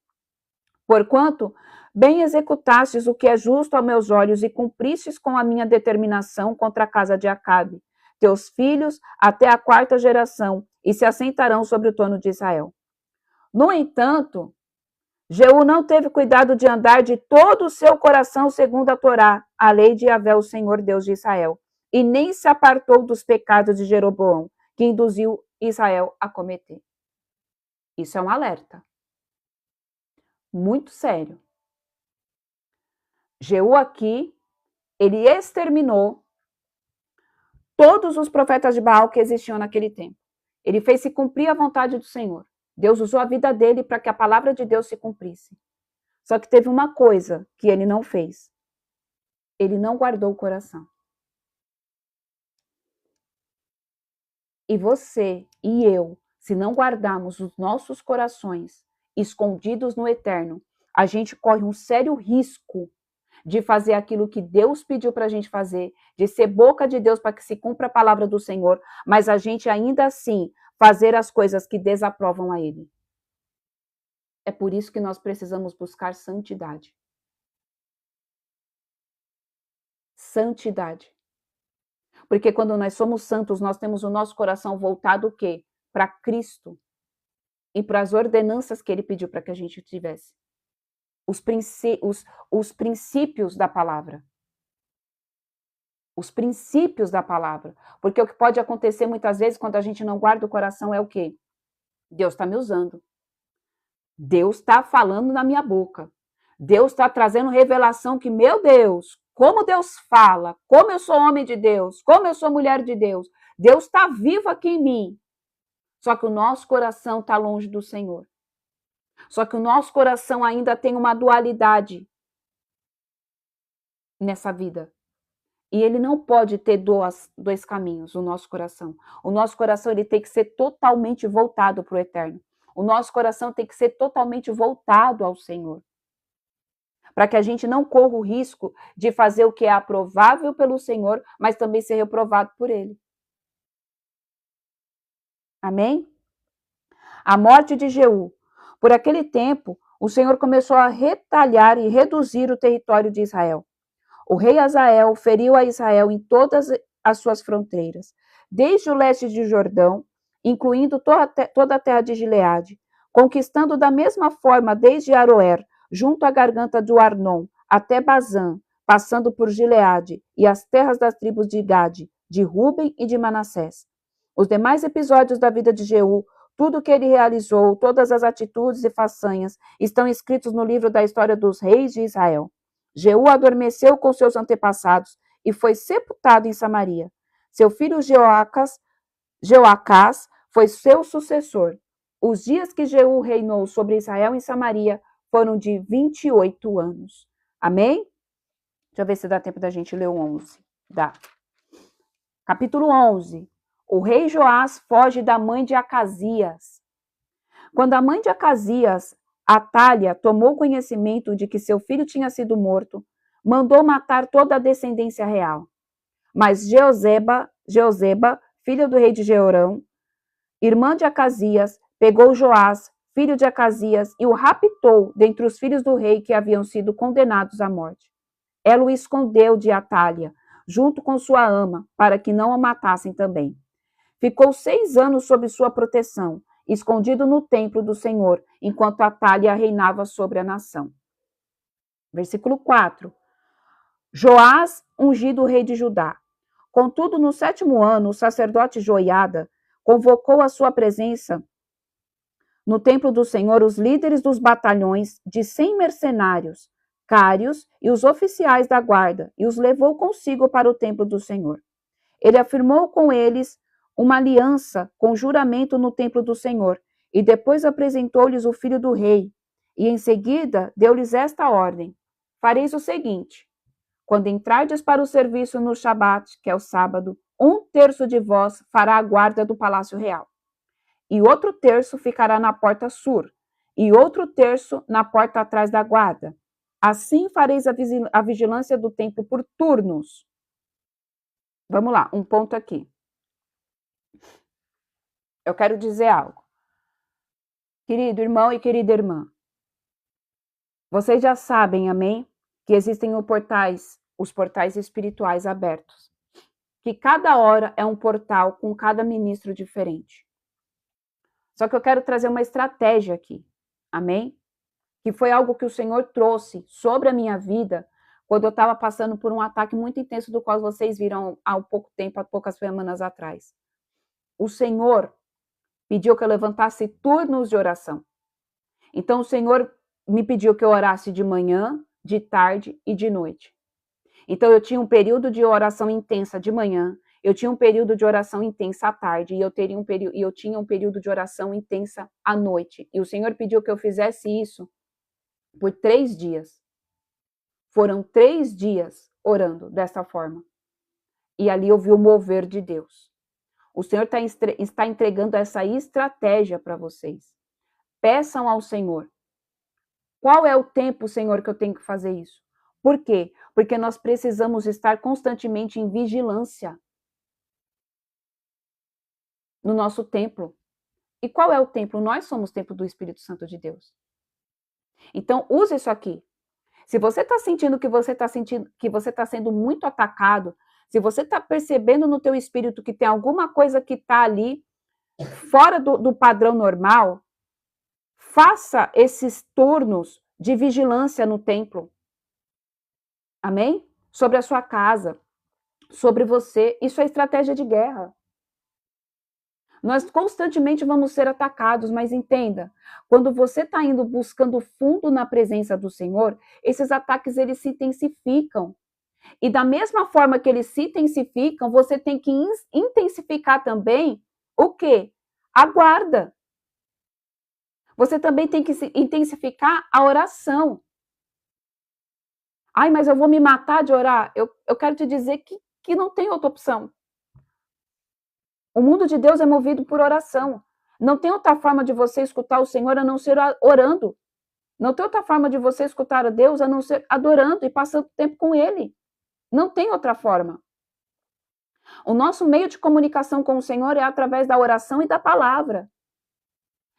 porquanto bem executastes o que é justo aos meus olhos e cumpristes com a minha determinação contra a casa de Acabe, teus filhos até a 4ª geração, e se assentarão sobre o trono de Israel. No entanto, Jeú não teve cuidado de andar de todo o seu coração segundo a Torá, a lei de Yahvé, o Senhor Deus de Israel, e nem se apartou dos pecados de Jeroboão, que induziu Israel a cometer. Isso é um alerta. Muito sério. Jeú aqui, ele exterminou todos os profetas de Baal que existiam naquele tempo. Ele fez se cumprir a vontade do Senhor. Deus usou a vida dele para que a palavra de Deus se cumprisse. Só que teve uma coisa que ele não fez. Ele não guardou o coração. E você e eu, se não guardarmos os nossos corações escondidos no eterno, a gente corre um sério risco de fazer aquilo que Deus pediu para a gente fazer, de ser boca de Deus para que se cumpra a palavra do Senhor, mas a gente ainda assim fazer as coisas que desaprovam a Ele. É por isso que nós precisamos buscar santidade. Santidade. Porque quando nós somos santos, nós temos o nosso coração voltado o quê? Para Cristo e para as ordenanças que Ele pediu para que a gente tivesse. Os princípios da palavra. Os princípios da palavra. Porque o que pode acontecer muitas vezes quando a gente não guarda o coração é o quê? Deus está me usando. Deus está falando na minha boca. Deus está trazendo revelação que, meu Deus, como Deus fala, como eu sou homem de Deus, como eu sou mulher de Deus. Deus está vivo aqui em mim. Só que o nosso coração está longe do Senhor. Só que o nosso coração ainda tem uma dualidade nessa vida. E ele não pode ter dois caminhos, o nosso coração. O nosso coração ele tem que ser totalmente voltado para o eterno. O nosso coração tem que ser totalmente voltado ao Senhor. Para que a gente não corra o risco de fazer o que é aprovável pelo Senhor, mas também ser reprovado por Ele. Amém? A morte de Jeú. Por aquele tempo, o Senhor começou a retalhar e reduzir o território de Israel. O rei Azael feriu a Israel em todas as suas fronteiras, desde o leste de Jordão, incluindo toda a terra de Gileade, conquistando da mesma forma desde Aroer, junto à garganta do Arnon, até Bazã, passando por Gileade e as terras das tribos de Gade, de Ruben e de Manassés. Os demais episódios da vida de Jeú, tudo o que ele realizou, todas as atitudes e façanhas, estão escritos no livro da história dos reis de Israel. Jeú adormeceu com seus antepassados e foi sepultado em Samaria. Seu filho Jeoacás foi seu sucessor. Os dias que Jeú reinou sobre Israel em Samaria foram de 28 anos. Amém? Deixa eu ver se dá tempo da gente ler o 11. Dá. Capítulo 11. O rei Joás foge da mãe de Acasias. Quando a mãe de Acasias, Atália, tomou conhecimento de que seu filho tinha sido morto, mandou matar toda a descendência real. Mas Jeozeba, filho do rei de Jeorão, irmã de Acasias, pegou Joás, filho de Acasias, e o raptou dentre os filhos do rei que haviam sido condenados à morte. Ela o escondeu de Atália, junto com sua ama, para que não o matassem também. ficou 6 anos sob sua proteção, escondido no templo do Senhor, enquanto Atália reinava sobre a nação. Versículo 4. Joás, ungido rei de Judá. Contudo, no 7º ano, o sacerdote Joiada convocou à sua presença no templo do Senhor os líderes dos batalhões de 100 mercenários, cários e os oficiais da guarda, e os levou consigo para o templo do Senhor. Ele afirmou com eles uma aliança com juramento no templo do Senhor, e depois apresentou-lhes o filho do rei, e em seguida deu-lhes esta ordem: fareis o seguinte: quando entrardes para o serviço no Shabat, que é o sábado, 1/3 de vós fará a guarda do palácio real, e outro terço ficará na porta sul, e outro terço na porta atrás da guarda. Assim fareis a vigilância do templo por turnos. Vamos lá, um ponto aqui. Eu quero dizer algo. Querido irmão e querida irmã, vocês já sabem, amém, que existem os portais espirituais abertos. Que cada hora é um portal com cada ministro diferente. Só que eu quero trazer uma estratégia aqui, amém? Que foi algo que o Senhor trouxe sobre a minha vida quando eu estava passando por um ataque muito intenso, do qual vocês viram há poucas semanas atrás. O Senhor pediu que eu levantasse turnos de oração. Então, o Senhor me pediu que eu orasse de manhã, de tarde e de noite. Então, eu tinha um período de oração intensa de manhã, eu tinha um período de oração intensa à tarde, e eu tinha um período de oração intensa à noite. E o Senhor pediu que eu fizesse isso por 3 dias. Foram 3 dias orando dessa forma. E ali eu vi o mover de Deus. O Senhor está entregando essa estratégia para vocês. Peçam ao Senhor. Qual é o tempo, Senhor, que eu tenho que fazer isso? Por quê? Porque nós precisamos estar constantemente em vigilância no nosso templo. E qual é o templo? Nós somos o templo do Espírito Santo de Deus. Então, use isso aqui. Se você está sentindo que você está sendo muito atacado, se você está percebendo no teu espírito que tem alguma coisa que está ali fora do padrão normal, faça esses turnos de vigilância no templo. Amém? Sobre a sua casa, sobre você. Isso é estratégia de guerra. Nós constantemente vamos ser atacados, mas entenda, quando você está indo buscando fundo na presença do Senhor, esses ataques eles se intensificam. E da mesma forma que eles se intensificam, você tem que intensificar também o quê? A guarda. Você também tem que intensificar a oração. Ai, mas eu vou me matar de orar? Eu quero te dizer que não tem outra opção. O mundo de Deus é movido por oração. Não tem outra forma de você escutar o Senhor a não ser orando. Não tem outra forma de você escutar a Deus a não ser adorando e passando tempo com Ele. Não tem outra forma. O nosso meio de comunicação com o Senhor é através da oração e da palavra.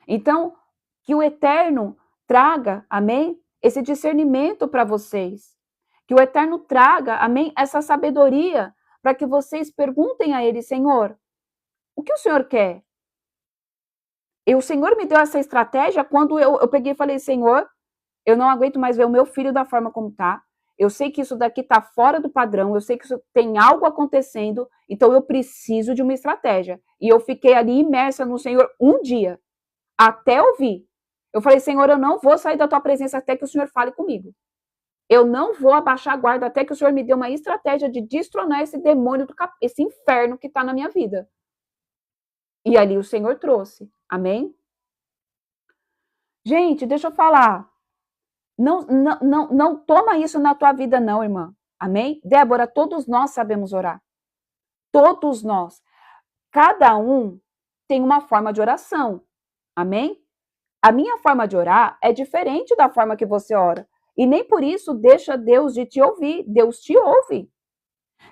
Então, que o Eterno traga, amém, esse discernimento para vocês. Que o Eterno traga, amém, essa sabedoria para que vocês perguntem a Ele, Senhor, o que o Senhor quer? E o Senhor me deu essa estratégia quando eu peguei e falei, Senhor, eu não aguento mais ver o meu filho da forma como está. Eu sei que isso daqui está fora do padrão, eu sei que isso tem algo acontecendo, então eu preciso de uma estratégia. E eu fiquei ali imersa no Senhor um dia, até ouvir. Eu falei, Senhor, eu não vou sair da tua presença até que o Senhor fale comigo. Eu não vou abaixar a guarda até que o Senhor me dê uma estratégia de destronar esse demônio, esse inferno que está na minha vida. E ali o Senhor trouxe. Amém? Gente, deixa eu falar. Não toma isso na tua vida, não, irmã. Amém? Débora, todos nós sabemos orar. Todos nós. Cada um tem uma forma de oração. Amém? A minha forma de orar é diferente da forma que você ora. E nem por isso deixa Deus de te ouvir. Deus te ouve.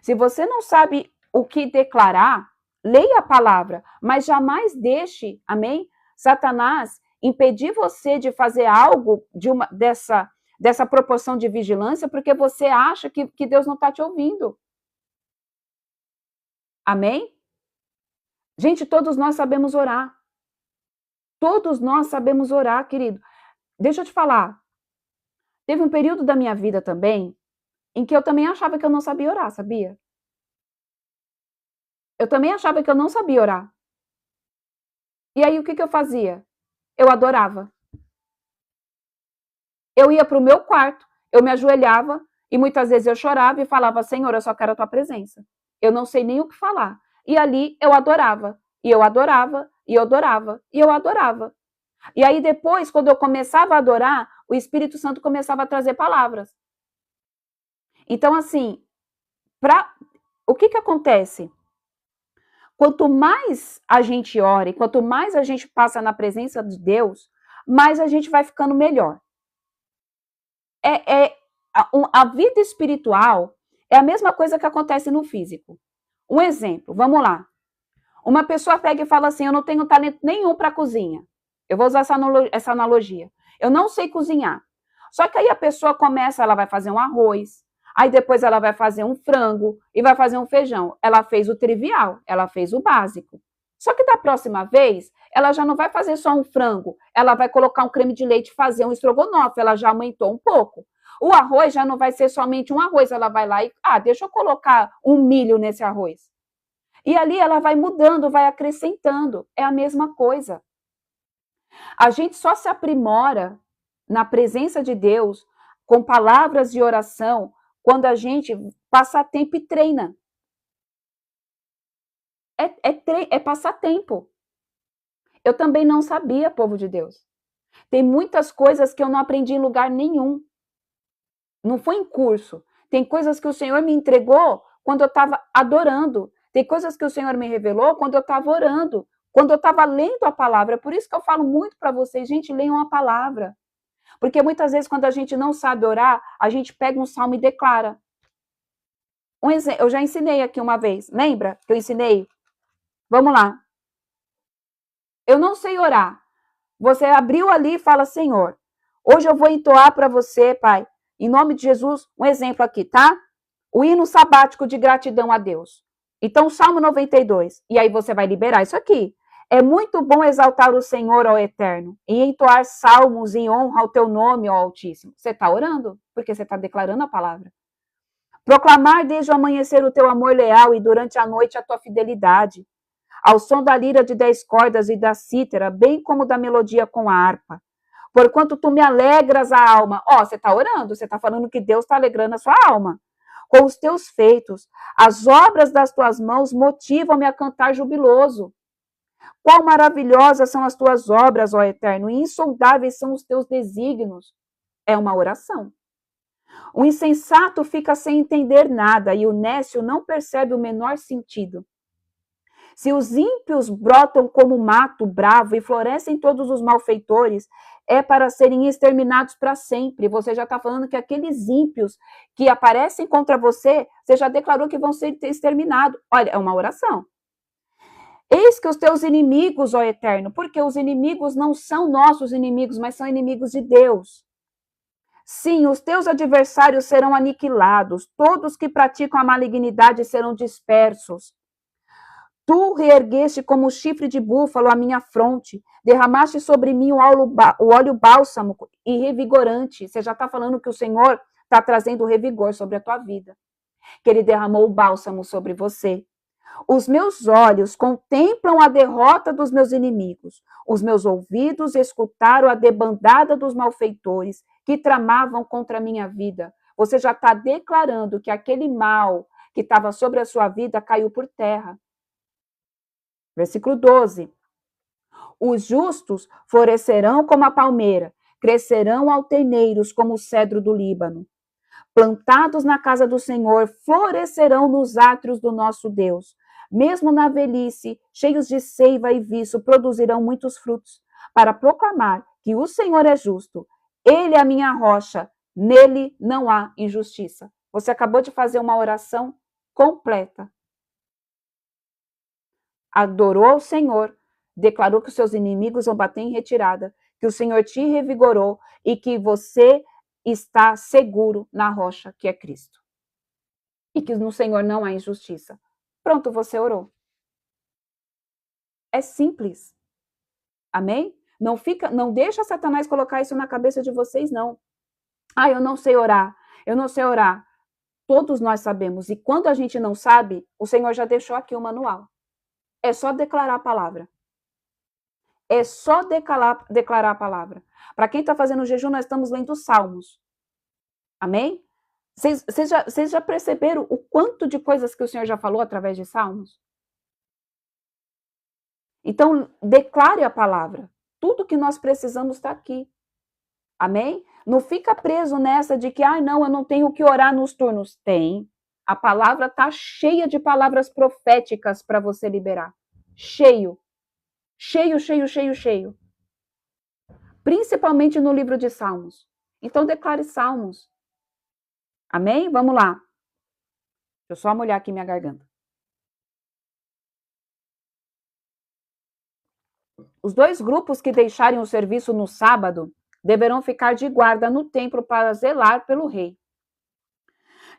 Se você não sabe o que declarar, leia a palavra, mas jamais deixe, amém? Satanás impedir você de fazer algo dessa proporção de vigilância, porque você acha que Deus não está te ouvindo. Amém? Gente, todos nós sabemos orar. Todos nós sabemos orar, querido. Deixa eu te falar. Teve um período da minha vida também em que eu também achava que eu não sabia orar, sabia? Eu também achava que eu não sabia orar. E aí o que eu fazia? Eu adorava. Eu ia para o meu quarto, eu me ajoelhava e muitas vezes eu chorava e falava: Senhor, eu só quero a tua presença. Eu não sei nem o que falar. E ali eu adorava. E eu adorava, e eu adorava, e eu adorava. E aí depois, quando eu começava a adorar, o Espírito Santo começava a trazer palavras. Então, assim, o que acontece? Quanto mais a gente ora e quanto mais a gente passa na presença de Deus, mais a gente vai ficando melhor. A vida espiritual é a mesma coisa que acontece no físico. Um exemplo, vamos lá. Uma pessoa pega e fala assim: eu não tenho talento nenhum para cozinha. Eu vou usar essa analogia. Eu não sei cozinhar. Só que aí a pessoa começa, ela vai fazer um arroz, aí depois ela vai fazer um frango e vai fazer um feijão. Ela fez o trivial, ela fez o básico. Só que da próxima vez, ela já não vai fazer só um frango, ela vai colocar um creme de leite e fazer um estrogonofe, ela já aumentou um pouco. O arroz já não vai ser somente um arroz, ela vai lá e, deixa eu colocar um milho nesse arroz. E ali ela vai mudando, vai acrescentando. É a mesma coisa. A gente só se aprimora na presença de Deus com palavras de oração quando a gente passa tempo e treina. É passar tempo. Eu também não sabia, povo de Deus. Tem muitas coisas que eu não aprendi em lugar nenhum. Não foi em curso. Tem coisas que o Senhor me entregou quando eu estava adorando. Tem coisas que o Senhor me revelou quando eu estava orando, quando eu estava lendo a palavra. Por isso que eu falo muito para vocês, gente, leiam a palavra. Porque muitas vezes, quando a gente não sabe orar, a gente pega um salmo e declara. Eu já ensinei aqui uma vez, lembra que eu ensinei? Vamos lá. Eu não sei orar. Você abriu ali e fala: Senhor, hoje eu vou entoar para você, Pai, em nome de Jesus, um exemplo aqui, tá? O hino sabático de gratidão a Deus. Então, Salmo 92. E aí você vai liberar isso aqui. É muito bom exaltar o Senhor, ó Eterno, e entoar salmos em honra ao teu nome, ó Altíssimo. Você está orando? Porque você está declarando a palavra. Proclamar desde o amanhecer o teu amor leal e durante a noite a tua fidelidade. Ao som da lira de 10 cordas e da cítara, bem como da melodia com a harpa. Porquanto tu me alegras a alma. Você está orando, você está falando que Deus está alegrando a sua alma. Com os teus feitos, as obras das tuas mãos motivam-me a cantar jubiloso. Quão maravilhosas são as tuas obras, ó Eterno, e insondáveis são os teus desígnios. É uma oração. O insensato fica sem entender nada e o nécio não percebe o menor sentido. Se os ímpios brotam como mato bravo e florescem todos os malfeitores, é para serem exterminados para sempre. Você já está falando que aqueles ímpios que aparecem contra você, você já declarou que vão ser exterminados. Olha, é uma oração. Eis que os teus inimigos, ó Eterno, porque os inimigos não são nossos inimigos, mas são inimigos de Deus. Sim, os teus adversários serão aniquilados, todos que praticam a malignidade serão dispersos. Tu reergueste como chifre de búfalo a minha fronte, derramaste sobre mim o óleo bálsamo e revigorante. Você já está falando que o Senhor está trazendo revigor sobre a tua vida, que Ele derramou o bálsamo sobre você. Os meus olhos contemplam a derrota dos meus inimigos. Os meus ouvidos escutaram a debandada dos malfeitores que tramavam contra a minha vida. Você já está declarando que aquele mal que estava sobre a sua vida caiu por terra. Versículo 12. Os justos florescerão como a palmeira, crescerão alteneiros como o cedro do Líbano. Plantados na casa do Senhor, florescerão nos átrios do nosso Deus. Mesmo na velhice, cheios de seiva e viço, produzirão muitos frutos, para proclamar que o Senhor é justo. Ele é a minha rocha, nele não há injustiça. Você acabou de fazer uma oração completa. Adorou ao Senhor, declarou que os seus inimigos vão bater em retirada, que o Senhor te revigorou e que você está seguro na rocha que é Cristo. E que no Senhor não há injustiça. Pronto, você orou. É simples. Amém? Não deixa Satanás colocar isso na cabeça de vocês, não. Ah, eu não sei orar. Eu não sei orar. Todos nós sabemos. E quando a gente não sabe, o Senhor já deixou aqui o manual. É só declarar a palavra. É só declarar a palavra. Para quem está fazendo jejum, nós estamos lendo Salmos. Amém? Vocês já perceberam o quanto de coisas que o Senhor já falou através de Salmos? Então, declare a palavra. Tudo que nós precisamos está aqui. Amém? Não fica preso nessa de que, não, eu não tenho que orar nos turnos. Tem. A palavra está cheia de palavras proféticas para você liberar. Cheio. Cheio, cheio, cheio, cheio. Principalmente no livro de Salmos. Então, declare Salmos. Amém? Vamos lá. Deixa eu só molhar aqui minha garganta. Os 2 grupos que deixarem o serviço no sábado deverão ficar de guarda no templo para zelar pelo rei.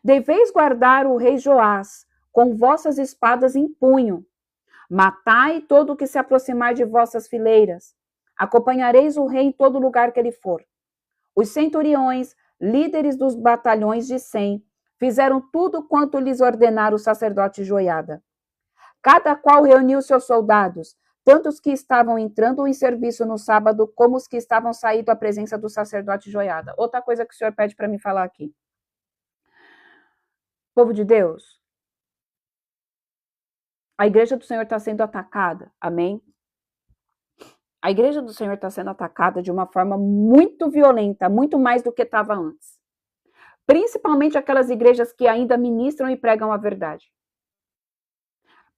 Deveis guardar o rei Joás com vossas espadas em punho. Matai todo o que se aproximar de vossas fileiras. Acompanhareis o rei em todo lugar que ele for. Os centuriões, líderes dos batalhões de 100, fizeram tudo quanto lhes ordenara o sacerdote Joiada. Cada qual reuniu seus soldados, tanto os que estavam entrando em serviço no sábado, como os que estavam saindo à presença do sacerdote Joiada. Outra coisa que o Senhor pede para mim falar aqui. Povo de Deus, a igreja do Senhor está sendo atacada, amém? A igreja do Senhor está sendo atacada de uma forma muito violenta, muito mais do que estava antes. Principalmente aquelas igrejas que ainda ministram e pregam a verdade.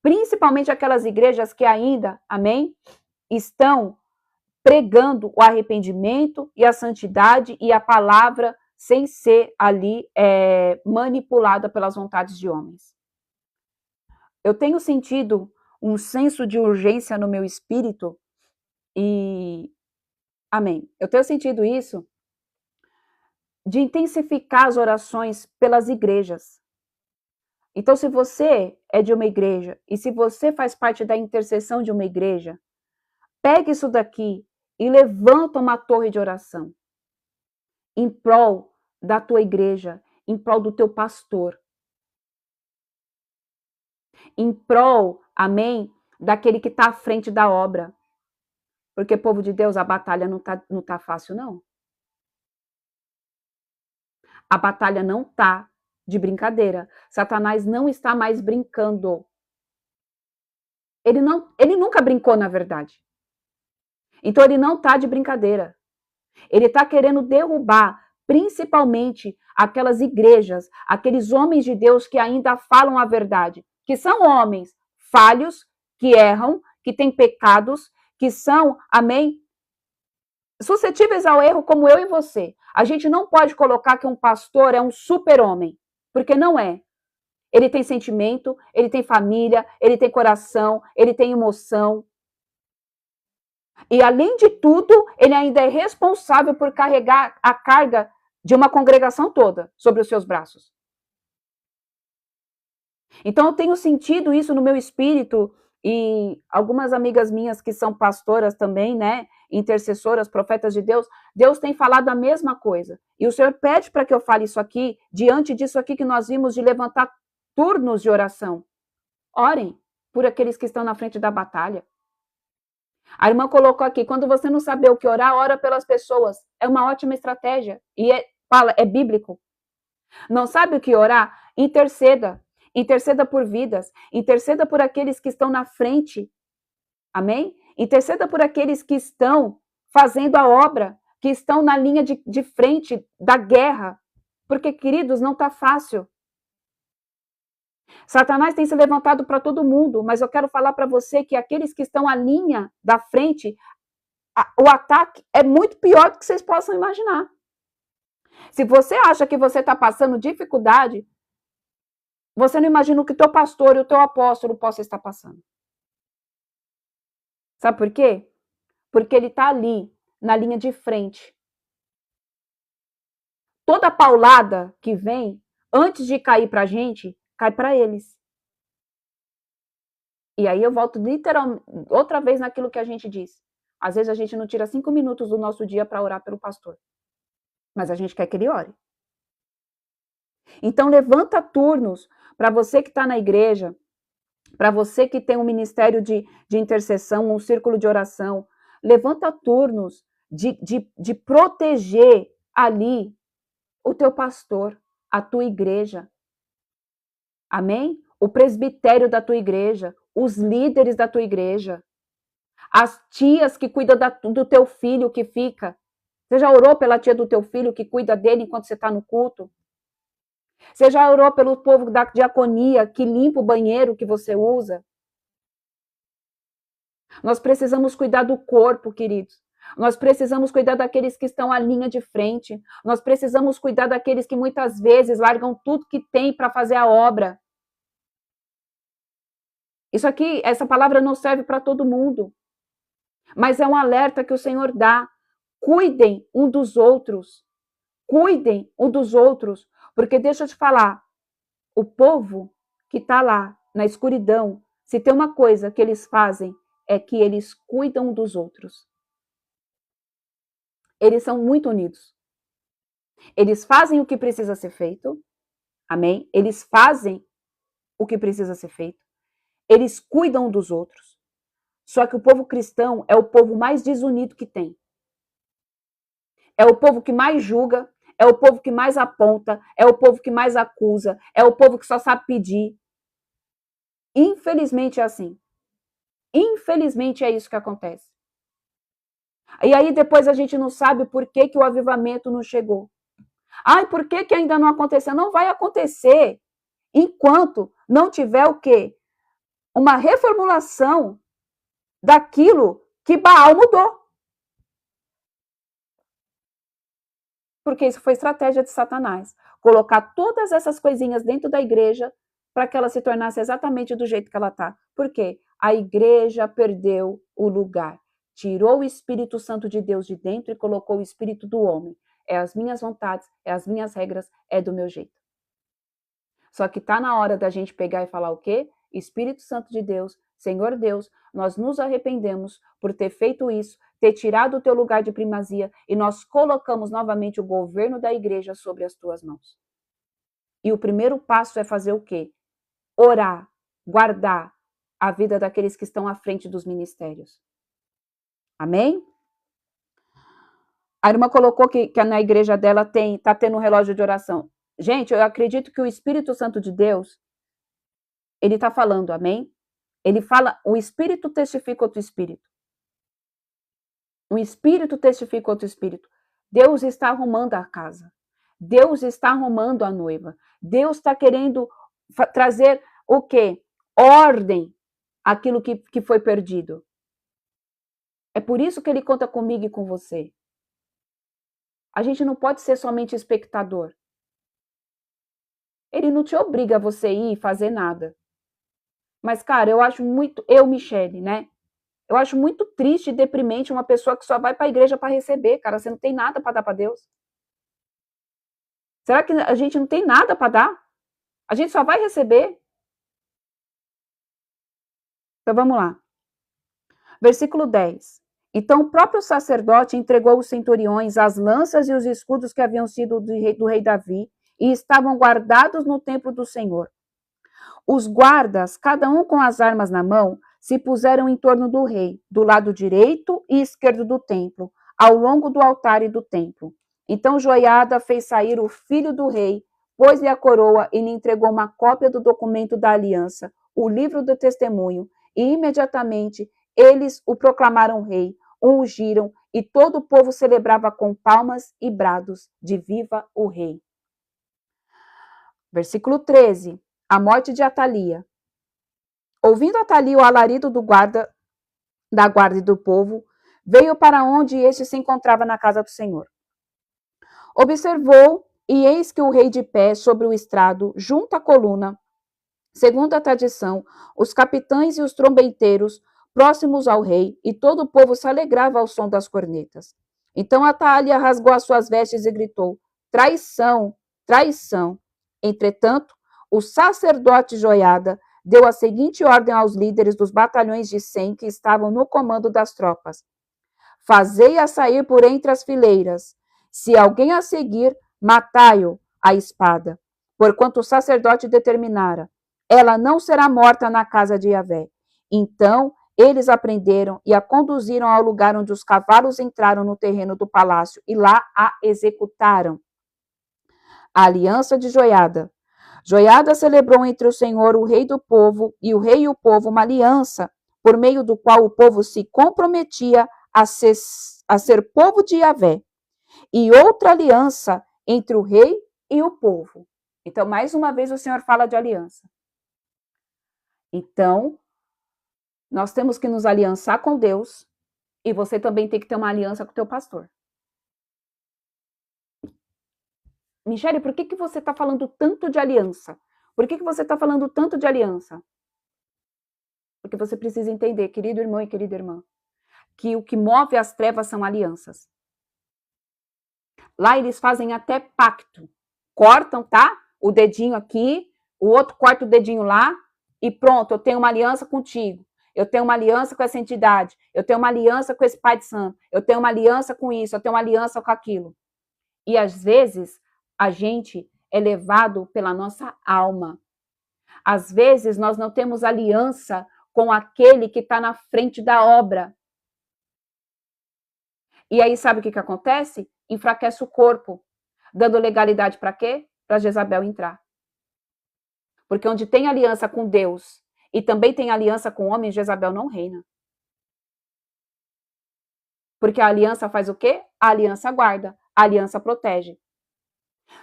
Principalmente aquelas igrejas que ainda, amém, estão pregando o arrependimento e a santidade e a palavra sem ser ali manipulada pelas vontades de homens. Eu tenho sentido um senso de urgência no meu espírito e, amém, eu tenho sentido isso de intensificar as orações pelas igrejas. Então, se você é de uma igreja e se você faz parte da intercessão de uma igreja, pegue isso daqui e levanta uma torre de oração em prol da tua igreja, em prol do teu pastor, em prol, amém, daquele que está à frente da obra. Porque, povo de Deus, a batalha não tá fácil, não. A batalha não tá de brincadeira. Satanás não está mais brincando. Ele nunca brincou, na verdade. Então, ele não tá de brincadeira. Ele está querendo derrubar, principalmente, aquelas igrejas, aqueles homens de Deus que ainda falam a verdade, que são homens falhos, que erram, que têm pecados, que são, amém, suscetíveis ao erro como eu e você. A gente não pode colocar que um pastor é um super-homem, porque não é. Ele tem sentimento, ele tem família, ele tem coração, ele tem emoção. E, além de tudo, ele ainda é responsável por carregar a carga de uma congregação toda sobre os seus braços. Então, eu tenho sentido isso no meu espírito e algumas amigas minhas que são pastoras também, né, intercessoras, profetas de Deus, Deus tem falado a mesma coisa. E o Senhor pede para que eu fale isso aqui, diante disso aqui que nós vimos de levantar turnos de oração. Orem por aqueles que estão na frente da batalha. A irmã colocou aqui, quando você não saber o que orar, ora pelas pessoas. É uma ótima estratégia. E é bíblico. Não sabe o que orar? Interceda. Interceda por vidas. Interceda por aqueles que estão na frente. Amém? Interceda por aqueles que estão fazendo a obra, que estão na linha de frente da guerra. Porque, queridos, não está fácil. Satanás tem se levantado para todo mundo, mas eu quero falar para você que aqueles que estão à linha da frente, o ataque é muito pior do que vocês possam imaginar. Se você acha que você está passando dificuldade, você não imagina o que o teu pastor e o teu apóstolo possa estar passando. Sabe por quê? Porque ele está ali, na linha de frente. Toda paulada que vem, antes de cair para a gente, cai para eles. E aí eu volto literalmente, outra vez naquilo que a gente disse. Às vezes a gente não tira 5 minutos do nosso dia para orar pelo pastor. Mas a gente quer que ele ore. Então levanta turnos para você que está na igreja, para você que tem um ministério de intercessão, um círculo de oração. Levanta turnos de proteger ali o teu pastor, a tua igreja. Amém? O presbitério da tua igreja, os líderes da tua igreja, as tias que cuidam do teu filho que fica. Você já orou pela tia do teu filho que cuida dele enquanto você está no culto? Você já orou pelo povo da diaconia que limpa o banheiro que você usa? Nós precisamos cuidar do corpo, queridos. Nós precisamos cuidar daqueles que estão à linha de frente. Nós precisamos cuidar daqueles que muitas vezes largam tudo que tem para fazer a obra. Isso aqui, essa palavra não serve para todo mundo. Mas é um alerta que o Senhor dá. Cuidem um dos outros. Cuidem um dos outros. Porque deixa eu te falar, o povo que está lá na escuridão, se tem uma coisa que eles fazem, é que eles cuidam dos outros. Eles são muito unidos. Eles fazem o que precisa ser feito. Amém? Eles fazem o que precisa ser feito. Eles cuidam dos outros. Só que o povo cristão é o povo mais desunido que tem. É o povo que mais julga, é o povo que mais aponta, é o povo que mais acusa, é o povo que só sabe pedir. Infelizmente é assim. Infelizmente é isso que acontece. E aí depois a gente não sabe por que o avivamento não chegou. Ai, por que ainda não aconteceu? Não vai acontecer enquanto não tiver o quê? Uma reformulação daquilo que Baal mudou. Porque isso foi estratégia de Satanás. Colocar todas essas coisinhas dentro da igreja para que ela se tornasse exatamente do jeito que ela está. Por quê? A igreja perdeu o lugar. Tirou o Espírito Santo de Deus de dentro e colocou o Espírito do homem. É as minhas vontades, é as minhas regras, é do meu jeito. Só que está na hora da gente pegar e falar o quê? Espírito Santo de Deus, Senhor Deus, nós nos arrependemos por ter feito isso, ter tirado o teu lugar de primazia e nós colocamos novamente o governo da igreja sobre as tuas mãos. E o primeiro passo é fazer o quê? Orar, guardar a vida daqueles que estão à frente dos ministérios. Amém? A irmã colocou que na igreja dela está tendo um relógio de oração. Gente, eu acredito que o Espírito Santo de Deus, ele está falando, amém? Ele fala, o Espírito testifica outro Espírito. O Espírito testifica outro Espírito. Deus está arrumando a casa. Deus está arrumando a noiva. Deus está querendo trazer o quê? Ordem àquilo que foi perdido. É por isso que ele conta comigo e com você. A gente não pode ser somente espectador. Ele não te obriga a você ir e fazer nada. Mas, cara, eu acho muito... Michele, né? Eu acho muito triste e deprimente uma pessoa que só vai para a igreja para receber, cara. Você não tem nada para dar para Deus. Será que a gente não tem nada para dar? A gente só vai receber? Então, vamos lá. Versículo 10. Então, o próprio sacerdote entregou os centuriões as lanças e os escudos que haviam sido do rei Davi e estavam guardados no templo do Senhor. Os guardas, cada um com as armas na mão, se puseram em torno do rei, do lado direito e esquerdo do templo, ao longo do altar e do templo. Então Joiada fez sair o filho do rei, pôs-lhe a coroa e lhe entregou uma cópia do documento da aliança, o livro do testemunho, e imediatamente eles o proclamaram rei, o ungiram, e todo o povo celebrava com palmas e brados de viva o rei. Versículo 13. A morte de Atalia. Ouvindo Atalia o alarido da guarda e do povo, veio para onde este se encontrava na casa do Senhor. Observou, e eis que o rei de pé sobre o estrado, junto à coluna, segundo a tradição, os capitães e os trombeteiros próximos ao rei, e todo o povo se alegrava ao som das cornetas. Então Atalia rasgou as suas vestes e gritou: traição, traição. Entretanto, o sacerdote Joiada deu a seguinte ordem aos líderes dos batalhões de 100 que estavam no comando das tropas: fazei-a sair por entre as fileiras. Se alguém a seguir, matai-o à espada. Porquanto o sacerdote determinara, ela não será morta na casa de Yahvé. Então eles a prenderam e a conduziram ao lugar onde os cavalos entraram no terreno do palácio e lá a executaram. A aliança de Joiada. Joiada celebrou entre o Senhor, o rei do povo, e o rei e o povo uma aliança, por meio do qual o povo se comprometia a ser povo de Yahvé. E outra aliança entre o rei e o povo. Então, mais uma vez, o Senhor fala de aliança. Então, nós temos que nos aliançar com Deus e você também tem que ter uma aliança com o teu pastor. Michele, por que você está falando tanto de aliança? Por que você está falando tanto de aliança? Porque você precisa entender, querido irmão e querida irmã, que o que move as trevas são alianças. Lá eles fazem até pacto. Cortam, tá? O dedinho aqui, o outro corta o dedinho lá e pronto, eu tenho uma aliança contigo. Eu tenho uma aliança com essa entidade. Eu tenho uma aliança com esse pai de santo. Eu tenho uma aliança com isso. Eu tenho uma aliança com aquilo. E às vezes a gente é levado pela nossa alma. Às vezes nós não temos aliança com aquele que está na frente da obra. E aí sabe o que acontece? Enfraquece o corpo. Dando legalidade para quê? Para Jezabel entrar. Porque onde tem aliança com Deus e também tem aliança com o homem, Jezabel não reina. Porque a aliança faz o quê? A aliança guarda, a aliança protege.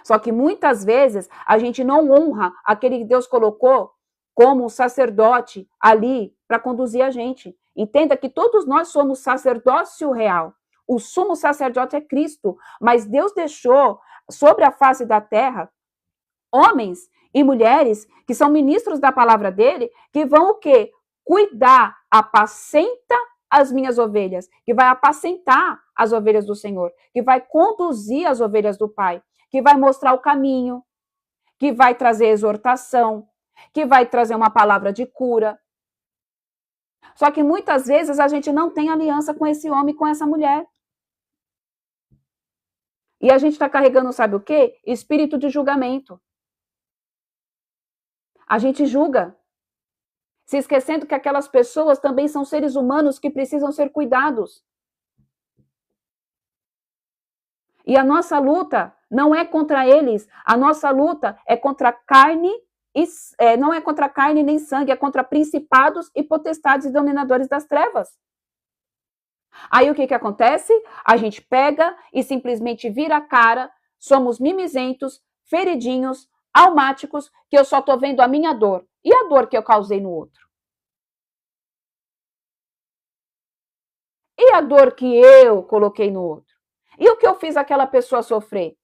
Só que muitas vezes a gente não honra aquele que Deus colocou como um sacerdote ali para conduzir a gente. Entenda que todos nós somos sacerdócio real. O sumo sacerdote é Cristo, mas Deus deixou sobre a face da terra homens e mulheres que são ministros da palavra dele, que vão o quê? Cuidar, apacenta as minhas ovelhas, que vai apacentar as ovelhas do Senhor, que vai conduzir as ovelhas do Pai, que vai mostrar o caminho, que vai trazer exortação, que vai trazer uma palavra de cura. Só que muitas vezes a gente não tem aliança com esse homem, com essa mulher. E a gente está carregando, sabe o quê? Espírito de julgamento. A gente julga, se esquecendo que aquelas pessoas também são seres humanos que precisam ser cuidados. E a nossa luta não é contra eles, a nossa luta é contra carne, não é contra carne nem sangue, é contra principados e potestades e dominadores das trevas. Aí o que acontece? A gente pega e simplesmente vira a cara, somos mimizentos, feridinhos, almáticos, que eu só estou vendo a minha dor. E a dor que eu causei no outro? E a dor que eu coloquei no outro? E o que eu fiz aquela pessoa sofrer?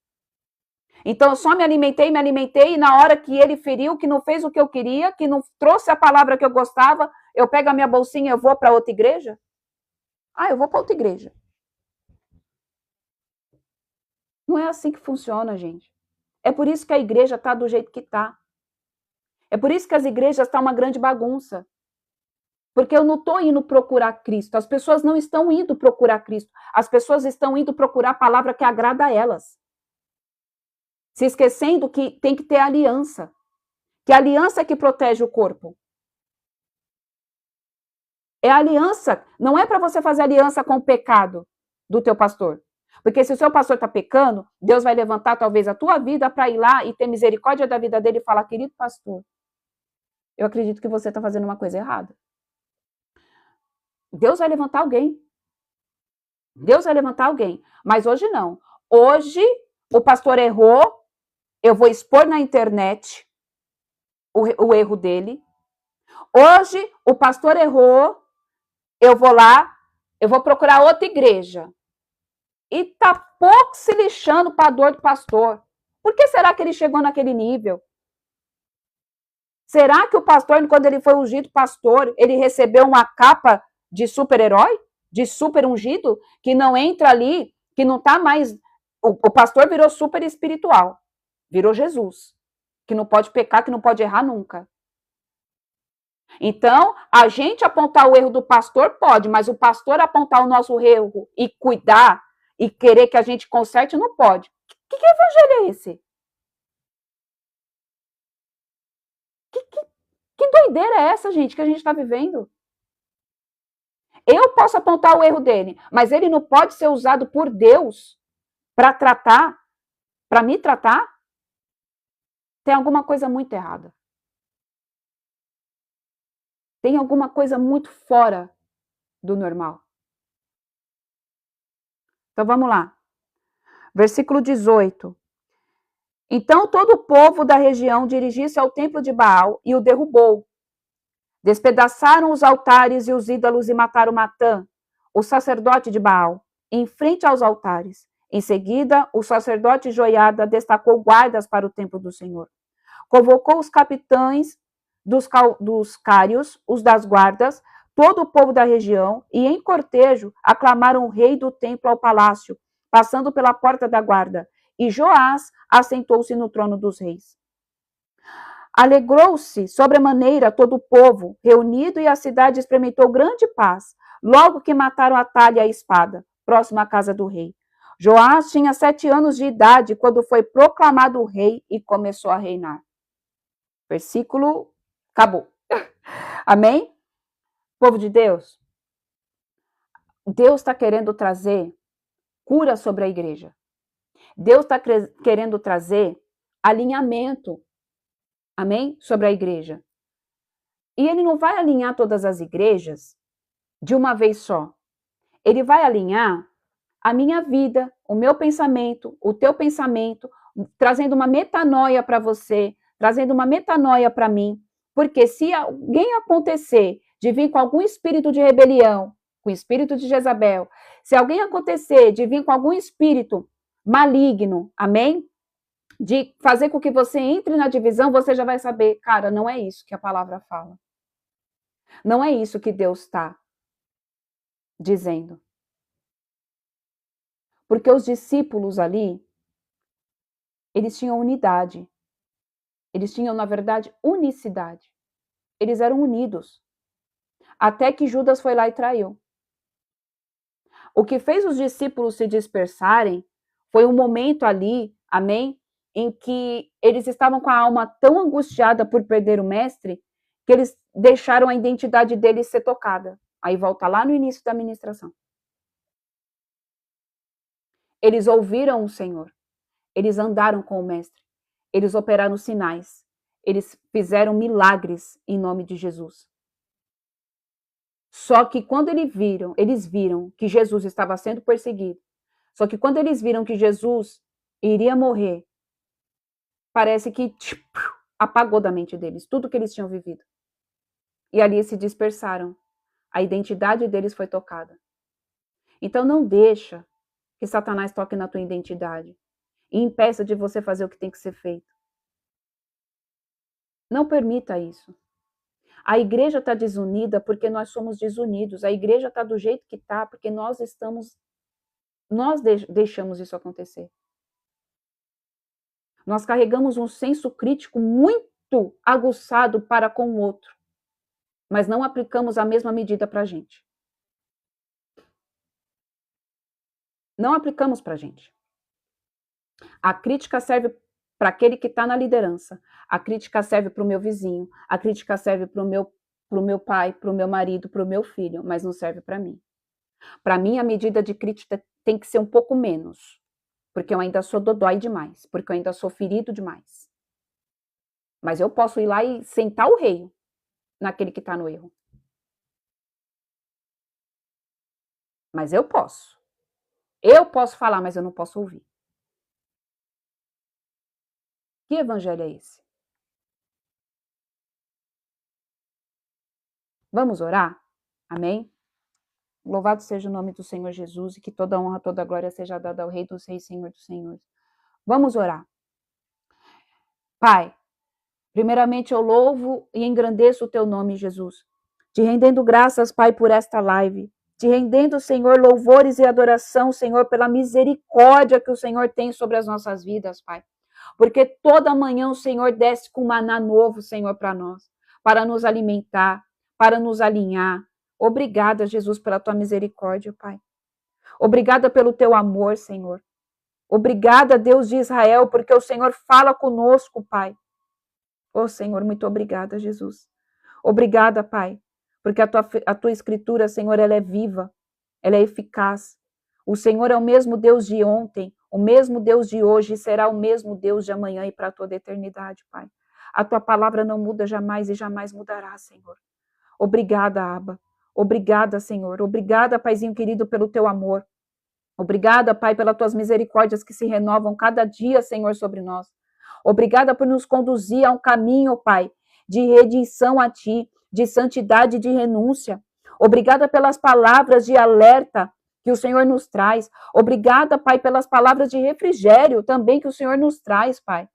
Então eu só me alimentei, e na hora que ele feriu, que não fez o que eu queria, que não trouxe a palavra que eu gostava, eu pego a minha bolsinha e eu vou para outra igreja? Ah, eu vou para outra igreja. Não é assim que funciona, gente. É por isso que a igreja está do jeito que está. É por isso que as igrejas estão uma grande bagunça. Porque eu não estou indo procurar Cristo. As pessoas não estão indo procurar Cristo. As pessoas estão indo procurar a palavra que agrada a elas. Se esquecendo que tem que ter aliança. Que a aliança é que protege o corpo. É a aliança. Não é para você fazer aliança com o pecado do teu pastor. Porque se o seu pastor está pecando, Deus vai levantar talvez a tua vida para ir lá e ter misericórdia da vida dele e falar, querido pastor, eu acredito que você está fazendo uma coisa errada. Deus vai levantar alguém. Deus vai levantar alguém. Mas hoje não. Hoje o pastor errou, eu vou expor na internet o erro dele. Hoje o pastor errou, eu vou lá, eu vou procurar outra igreja. E tá pouco se lixando para a dor do pastor. Por que será que ele chegou naquele nível? Será que o pastor, quando ele foi ungido pastor, ele recebeu uma capa de super-herói? De super ungido? Que não entra ali, que não tá mais... O pastor virou super espiritual. Virou Jesus. Que não pode pecar, que não pode errar nunca. Então, a gente apontar o erro do pastor pode, mas o pastor apontar o nosso erro e cuidar e querer que a gente conserte não pode. Que evangelho é esse? Que doideira é essa, gente, que a gente está vivendo? Eu posso apontar o erro dele, mas ele não pode ser usado por Deus para tratar, para me tratar? Tem alguma coisa muito errada. Tem alguma coisa muito fora do normal. Então vamos lá. Versículo 18. Então todo o povo da região dirigiu-se ao templo de Baal e o derrubou. Despedaçaram os altares e os ídolos e mataram Matã, o sacerdote de Baal, em frente aos altares. Em seguida, o sacerdote Joiada destacou guardas para o templo do Senhor. Convocou os capitães dos cários, os das guardas, todo o povo da região, e em cortejo aclamaram o rei do templo ao palácio, passando pela porta da guarda. E Joás assentou-se no trono dos reis. Alegrou-se sobremaneira todo o povo, reunido, e a cidade experimentou grande paz, logo que mataram Atalha a espada, próximo à casa do rei. Joás tinha 7 anos de idade quando foi proclamado rei e começou a reinar. Versículo, acabou. Amém? Povo de Deus, Deus está querendo trazer cura sobre a igreja. Deus está querendo trazer alinhamento, amém? Sobre a igreja. E ele não vai alinhar todas as igrejas de uma vez só. Ele vai alinhar a minha vida, o meu pensamento, o teu pensamento, trazendo uma metanoia para você, trazendo uma metanoia para mim. Porque se alguém acontecer de vir com algum espírito de rebelião, com o espírito de Jezabel, se alguém acontecer de vir com algum espírito maligno, amém? De fazer com que você entre na divisão, você já vai saber, cara, não é isso que a palavra fala. Não é isso que Deus está dizendo. Porque os discípulos ali, eles tinham unidade. Eles tinham, na verdade, unicidade. Eles eram unidos. Até que Judas foi lá e traiu. O que fez os discípulos se dispersarem foi um momento ali, amém? Em que eles estavam com a alma tão angustiada por perder o mestre, que eles deixaram a identidade deles ser tocada. Aí volta lá no início da ministração. Eles ouviram o Senhor. Eles andaram com o mestre. Eles operaram sinais. Eles fizeram milagres em nome de Jesus. Só que quando eles viram que Jesus estava sendo perseguido, só que quando eles viram que Jesus iria morrer, parece que apagou da mente deles tudo que eles tinham vivido. E ali se dispersaram. A identidade deles foi tocada. Então não deixa que Satanás toque na tua identidade e impeça de você fazer o que tem que ser feito. Não permita isso. A igreja está desunida porque nós somos desunidos. A igreja está do jeito que está porque nós deixamos isso acontecer. Nós carregamos um senso crítico muito aguçado para com o outro, mas não aplicamos a mesma medida para a gente. Não aplicamos para a gente. A crítica serve para aquele que está na liderança. A crítica serve para o meu vizinho. A crítica serve para o meu pai, para o meu marido, para o meu filho, mas não serve para mim. Para mim, a medida de crítica tem que ser um pouco menos, porque eu ainda sou dodói demais, porque eu ainda sou ferido demais. Mas eu posso ir lá e sentar o rei naquele que está no erro. Mas eu posso. Eu posso falar, mas eu não posso ouvir. Que evangelho é esse? Vamos orar? Amém? Louvado seja o nome do Senhor Jesus e que toda honra, toda glória seja dada ao Rei dos Reis, Senhor dos Senhores. Vamos orar. Pai, primeiramente eu louvo e engrandeço o teu nome, Jesus. Te rendendo graças, Pai, por esta live. Te rendendo, Senhor, louvores e adoração, Senhor, pela misericórdia que o Senhor tem sobre as nossas vidas, Pai. Porque toda manhã o Senhor desce com maná novo, Senhor, para nós. para nos alimentar, para nos alinhar. Obrigada, Jesus, pela tua misericórdia, Pai. Obrigada pelo teu amor, Senhor. Obrigada, Deus de Israel, porque o Senhor fala conosco, Pai. Oh, Senhor, muito obrigada, Jesus. Obrigada, Pai, porque a tua escritura, Senhor, ela é viva, ela é eficaz. O Senhor é o mesmo Deus de ontem, o mesmo Deus de hoje e será o mesmo Deus de amanhã e para toda a eternidade, Pai. A tua palavra não muda jamais e jamais mudará, Senhor. Obrigada, Abba. Obrigada, Senhor. Obrigada, Paizinho querido, pelo teu amor. Obrigada, Pai, pelas tuas misericórdias que se renovam cada dia, Senhor, sobre nós. Obrigada por nos conduzir a um caminho, Pai, de redenção a Ti, de santidade e de renúncia. Obrigada pelas palavras de alerta que o Senhor nos traz. Obrigada, Pai, pelas palavras de refrigério também que o Senhor nos traz, Pai.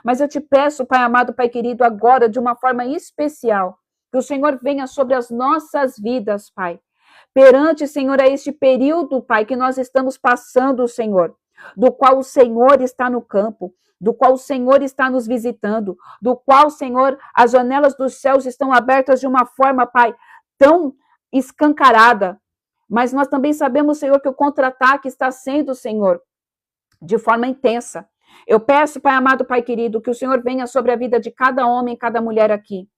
Mas eu te peço, Pai amado, Pai querido, agora, de uma forma especial, que o Senhor venha sobre as nossas vidas, Pai. Perante, Senhor, a este período, Pai, que nós estamos passando, Senhor, do qual o Senhor está no campo, do qual o Senhor está nos visitando, do qual, Senhor, as janelas dos céus estão abertas de uma forma, Pai, tão escancarada. Mas nós também sabemos, Senhor, que o contra-ataque está sendo, Senhor, de forma intensa. Eu peço, Pai amado, Pai querido, que o Senhor venha sobre a vida de cada homem e cada mulher aqui,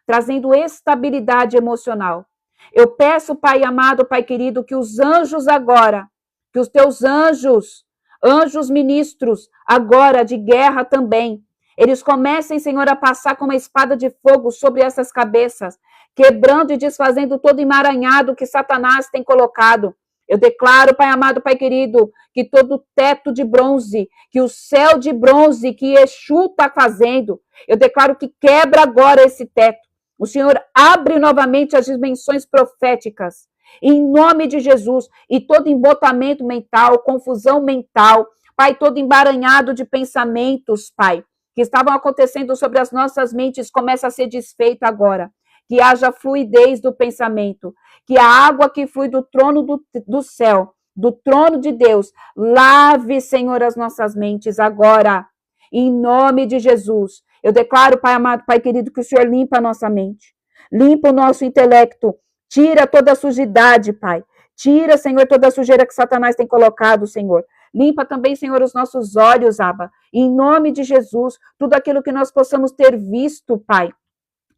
trazendo estabilidade emocional. Eu peço, Pai amado, Pai querido, que os anjos agora, que os teus anjos ministros agora de guerra também, eles comecem, Senhor, a passar com uma espada de fogo sobre essas cabeças, quebrando e desfazendo todo emaranhado que Satanás tem colocado. Eu declaro, Pai amado, Pai querido, que todo teto de bronze, que o céu de bronze que Exu está fazendo, eu declaro que quebra agora esse teto. O Senhor abre novamente as dimensões proféticas, em nome de Jesus, e todo embotamento mental, confusão mental, Pai, todo emaranhado de pensamentos, Pai, que estavam acontecendo sobre as nossas mentes, começa a ser desfeito agora. Que haja fluidez do pensamento, que a água que flui do trono do céu, do trono de Deus, lave, Senhor, as nossas mentes agora, em nome de Jesus. Eu declaro, Pai amado, Pai querido, que o Senhor limpa a nossa mente, limpa o nosso intelecto, tira toda a sujidade, Pai. Tira, Senhor, toda a sujeira que Satanás tem colocado, Senhor. Limpa também, Senhor, os nossos olhos, Abba. Em nome de Jesus, tudo aquilo que nós possamos ter visto, Pai,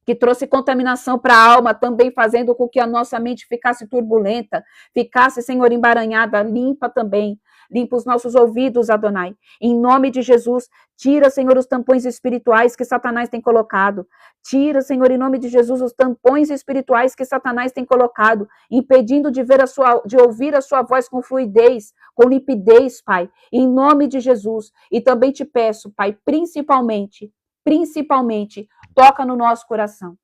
que trouxe contaminação para a alma, também fazendo com que a nossa mente ficasse turbulenta, ficasse, Senhor, embaranhada, limpa também. Limpa os nossos ouvidos, Adonai. Em nome de Jesus, tira, Senhor, os tampões espirituais que Satanás tem colocado. Tira, Senhor, em nome de Jesus, os tampões espirituais que Satanás tem colocado, impedindo de ouvir a sua voz com fluidez, com limpidez, Pai. Em nome de Jesus. E também te peço, Pai, principalmente, toca no nosso coração.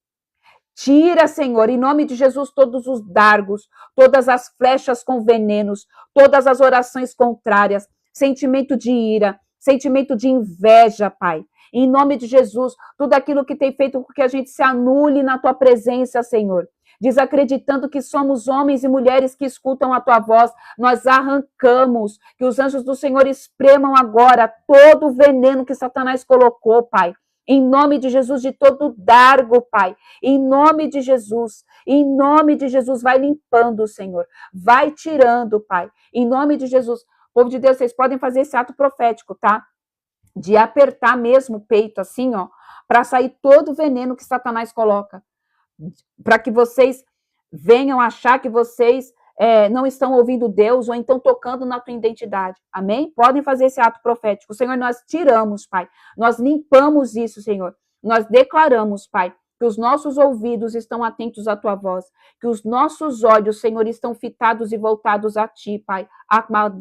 Tira, Senhor, em nome de Jesus, todos os dardos, todas as flechas com venenos, todas as orações contrárias, sentimento de ira, sentimento de inveja, Pai. Em nome de Jesus, tudo aquilo que tem feito com que a gente se anule na Tua presença, Senhor. Desacreditando que somos homens e mulheres que escutam a Tua voz, nós arrancamos, que os anjos do Senhor espremam agora todo o veneno que Satanás colocou, Pai. Em nome de Jesus, de todo dardo, Pai. Em nome de Jesus, vai limpando, Senhor. Vai tirando, Pai. Em nome de Jesus. Povo de Deus, vocês podem fazer esse ato profético, tá? De apertar mesmo o peito, assim, ó, para sair todo o veneno que Satanás coloca. Para que vocês venham achar que vocês não estão ouvindo Deus ou então tocando na tua identidade. Amém? Podem fazer esse ato profético. Senhor, nós tiramos, Pai. Nós limpamos isso, Senhor. Nós declaramos, Pai, que os nossos ouvidos estão atentos à tua voz, que os nossos olhos, Senhor, estão fitados e voltados a ti, Pai,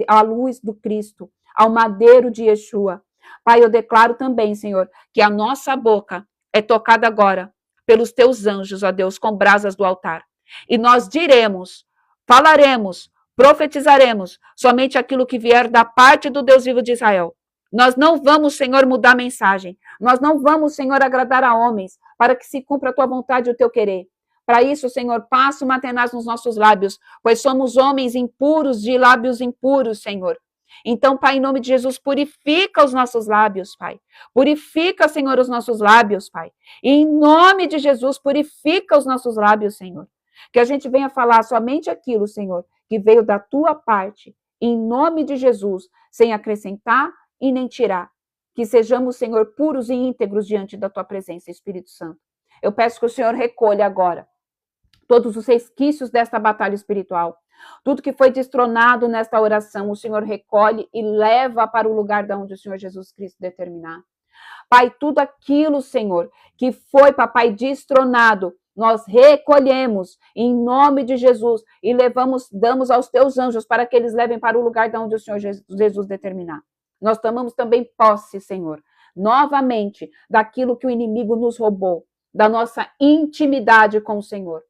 à luz do Cristo, ao madeiro de Yeshua. Pai, eu declaro também, Senhor, que a nossa boca é tocada agora pelos teus anjos, ó Deus, com brasas do altar. E nós diremos, falaremos, profetizaremos somente aquilo que vier da parte do Deus vivo de Israel. Nós não vamos, Senhor, mudar a mensagem. Nós não vamos, Senhor, agradar a homens para que se cumpra a tua vontade e o teu querer. Para isso, Senhor, passa uma tenaz nos nossos lábios, pois somos homens impuros, de lábios impuros, Senhor. Então, Pai, em nome de Jesus, purifica os nossos lábios, Pai. Purifica, Senhor, os nossos lábios, Pai. E em nome de Jesus, purifica os nossos lábios, Senhor. Que a gente venha falar somente aquilo, Senhor, que veio da tua parte, em nome de Jesus, sem acrescentar e nem tirar. Que sejamos, Senhor, puros e íntegros diante da tua presença, Espírito Santo. Eu peço que o Senhor recolha agora todos os resquícios desta batalha espiritual. Tudo que foi destronado nesta oração, o Senhor recolhe e leva para o lugar de onde o Senhor Jesus Cristo determinar. Pai, tudo aquilo, Senhor, que foi, papai, destronado, nós recolhemos em nome de Jesus e damos aos teus anjos para que eles levem para o lugar de onde o Senhor Jesus determinar. Nós tomamos também posse, Senhor, novamente, daquilo que o inimigo nos roubou, da nossa intimidade com o Senhor,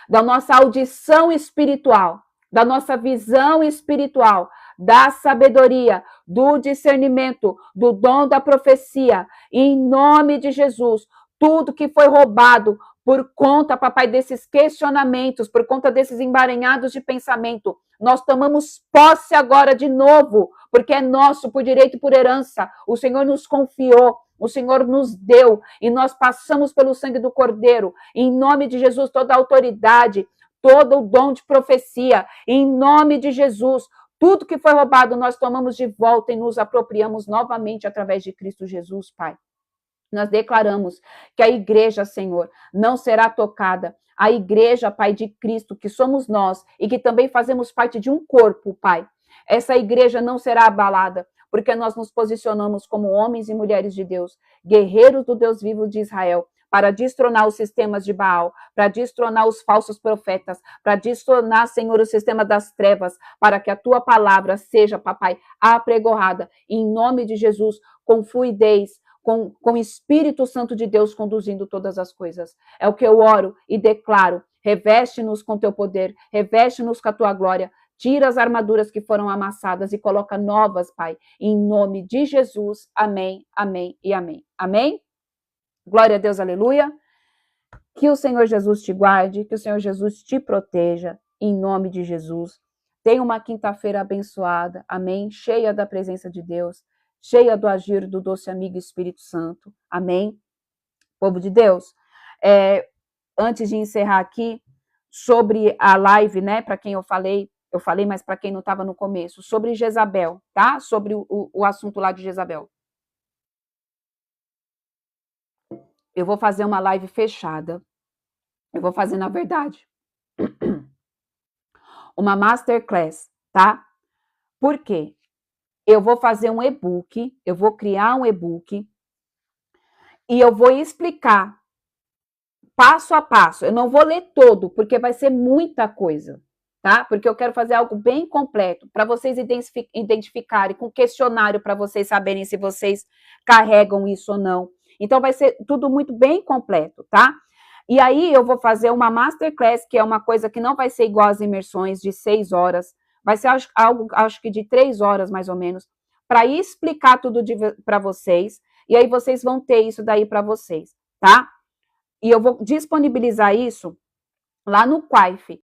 da nossa audição espiritual, da nossa visão espiritual, da sabedoria, do discernimento, do dom da profecia, em nome de Jesus, tudo que foi roubado por conta, papai, desses questionamentos, por conta desses emaranhados de pensamento, nós tomamos posse agora de novo, porque é nosso por direito e por herança, o Senhor nos confiou, o Senhor nos deu, e nós passamos pelo sangue do Cordeiro, em nome de Jesus, toda a autoridade, todo o dom de profecia, em nome de Jesus, tudo que foi roubado nós tomamos de volta e nos apropriamos novamente através de Cristo Jesus, Pai. Nós declaramos que a igreja, Senhor, não será tocada. A igreja, Pai, de Cristo, que somos nós e que também fazemos parte de um corpo, Pai. Essa igreja não será abalada, porque nós nos posicionamos como homens e mulheres de Deus, guerreiros do Deus vivo de Israel, para destronar os sistemas de Baal, para destronar os falsos profetas, para destronar, Senhor, o sistema das trevas, para que a tua palavra seja, papai, apregoada, em nome de Jesus, com fluidez, com o Espírito Santo de Deus conduzindo todas as coisas. É o que eu oro e declaro. Reveste-nos com teu poder, reveste-nos com a tua glória, tira as armaduras que foram amassadas e coloca novas, Pai, em nome de Jesus. Amém, amém e amém. Amém? Glória a Deus, aleluia. Que o Senhor Jesus te guarde, que o Senhor Jesus te proteja, em nome de Jesus. Tenha uma quinta-feira abençoada, amém? Cheia da presença de Deus, cheia do agir do doce amigo Espírito Santo, amém? Povo de Deus, antes de encerrar aqui, sobre a live, né, para quem eu falei, mas para quem não estava no começo, sobre Jezabel, tá? Sobre o assunto lá de Jezabel. Eu vou fazer uma live fechada. Eu vou fazer, na verdade, uma masterclass, tá? Por quê? Eu vou fazer um e-book, eu vou criar um e-book e eu vou explicar passo a passo. Eu não vou ler todo, porque vai ser muita coisa, tá? Porque eu quero fazer algo bem completo, para vocês identificarem, com questionário, para vocês saberem se vocês carregam isso ou não. Então, vai ser tudo muito bem completo, tá? E aí, eu vou fazer uma masterclass, que é uma coisa que não vai ser igual às imersões, de 6 horas. Vai ser algo, acho que de 3 horas, mais ou menos, para explicar tudo para vocês. E aí, vocês vão ter isso daí para vocês, tá? E eu vou disponibilizar isso lá no Quaife.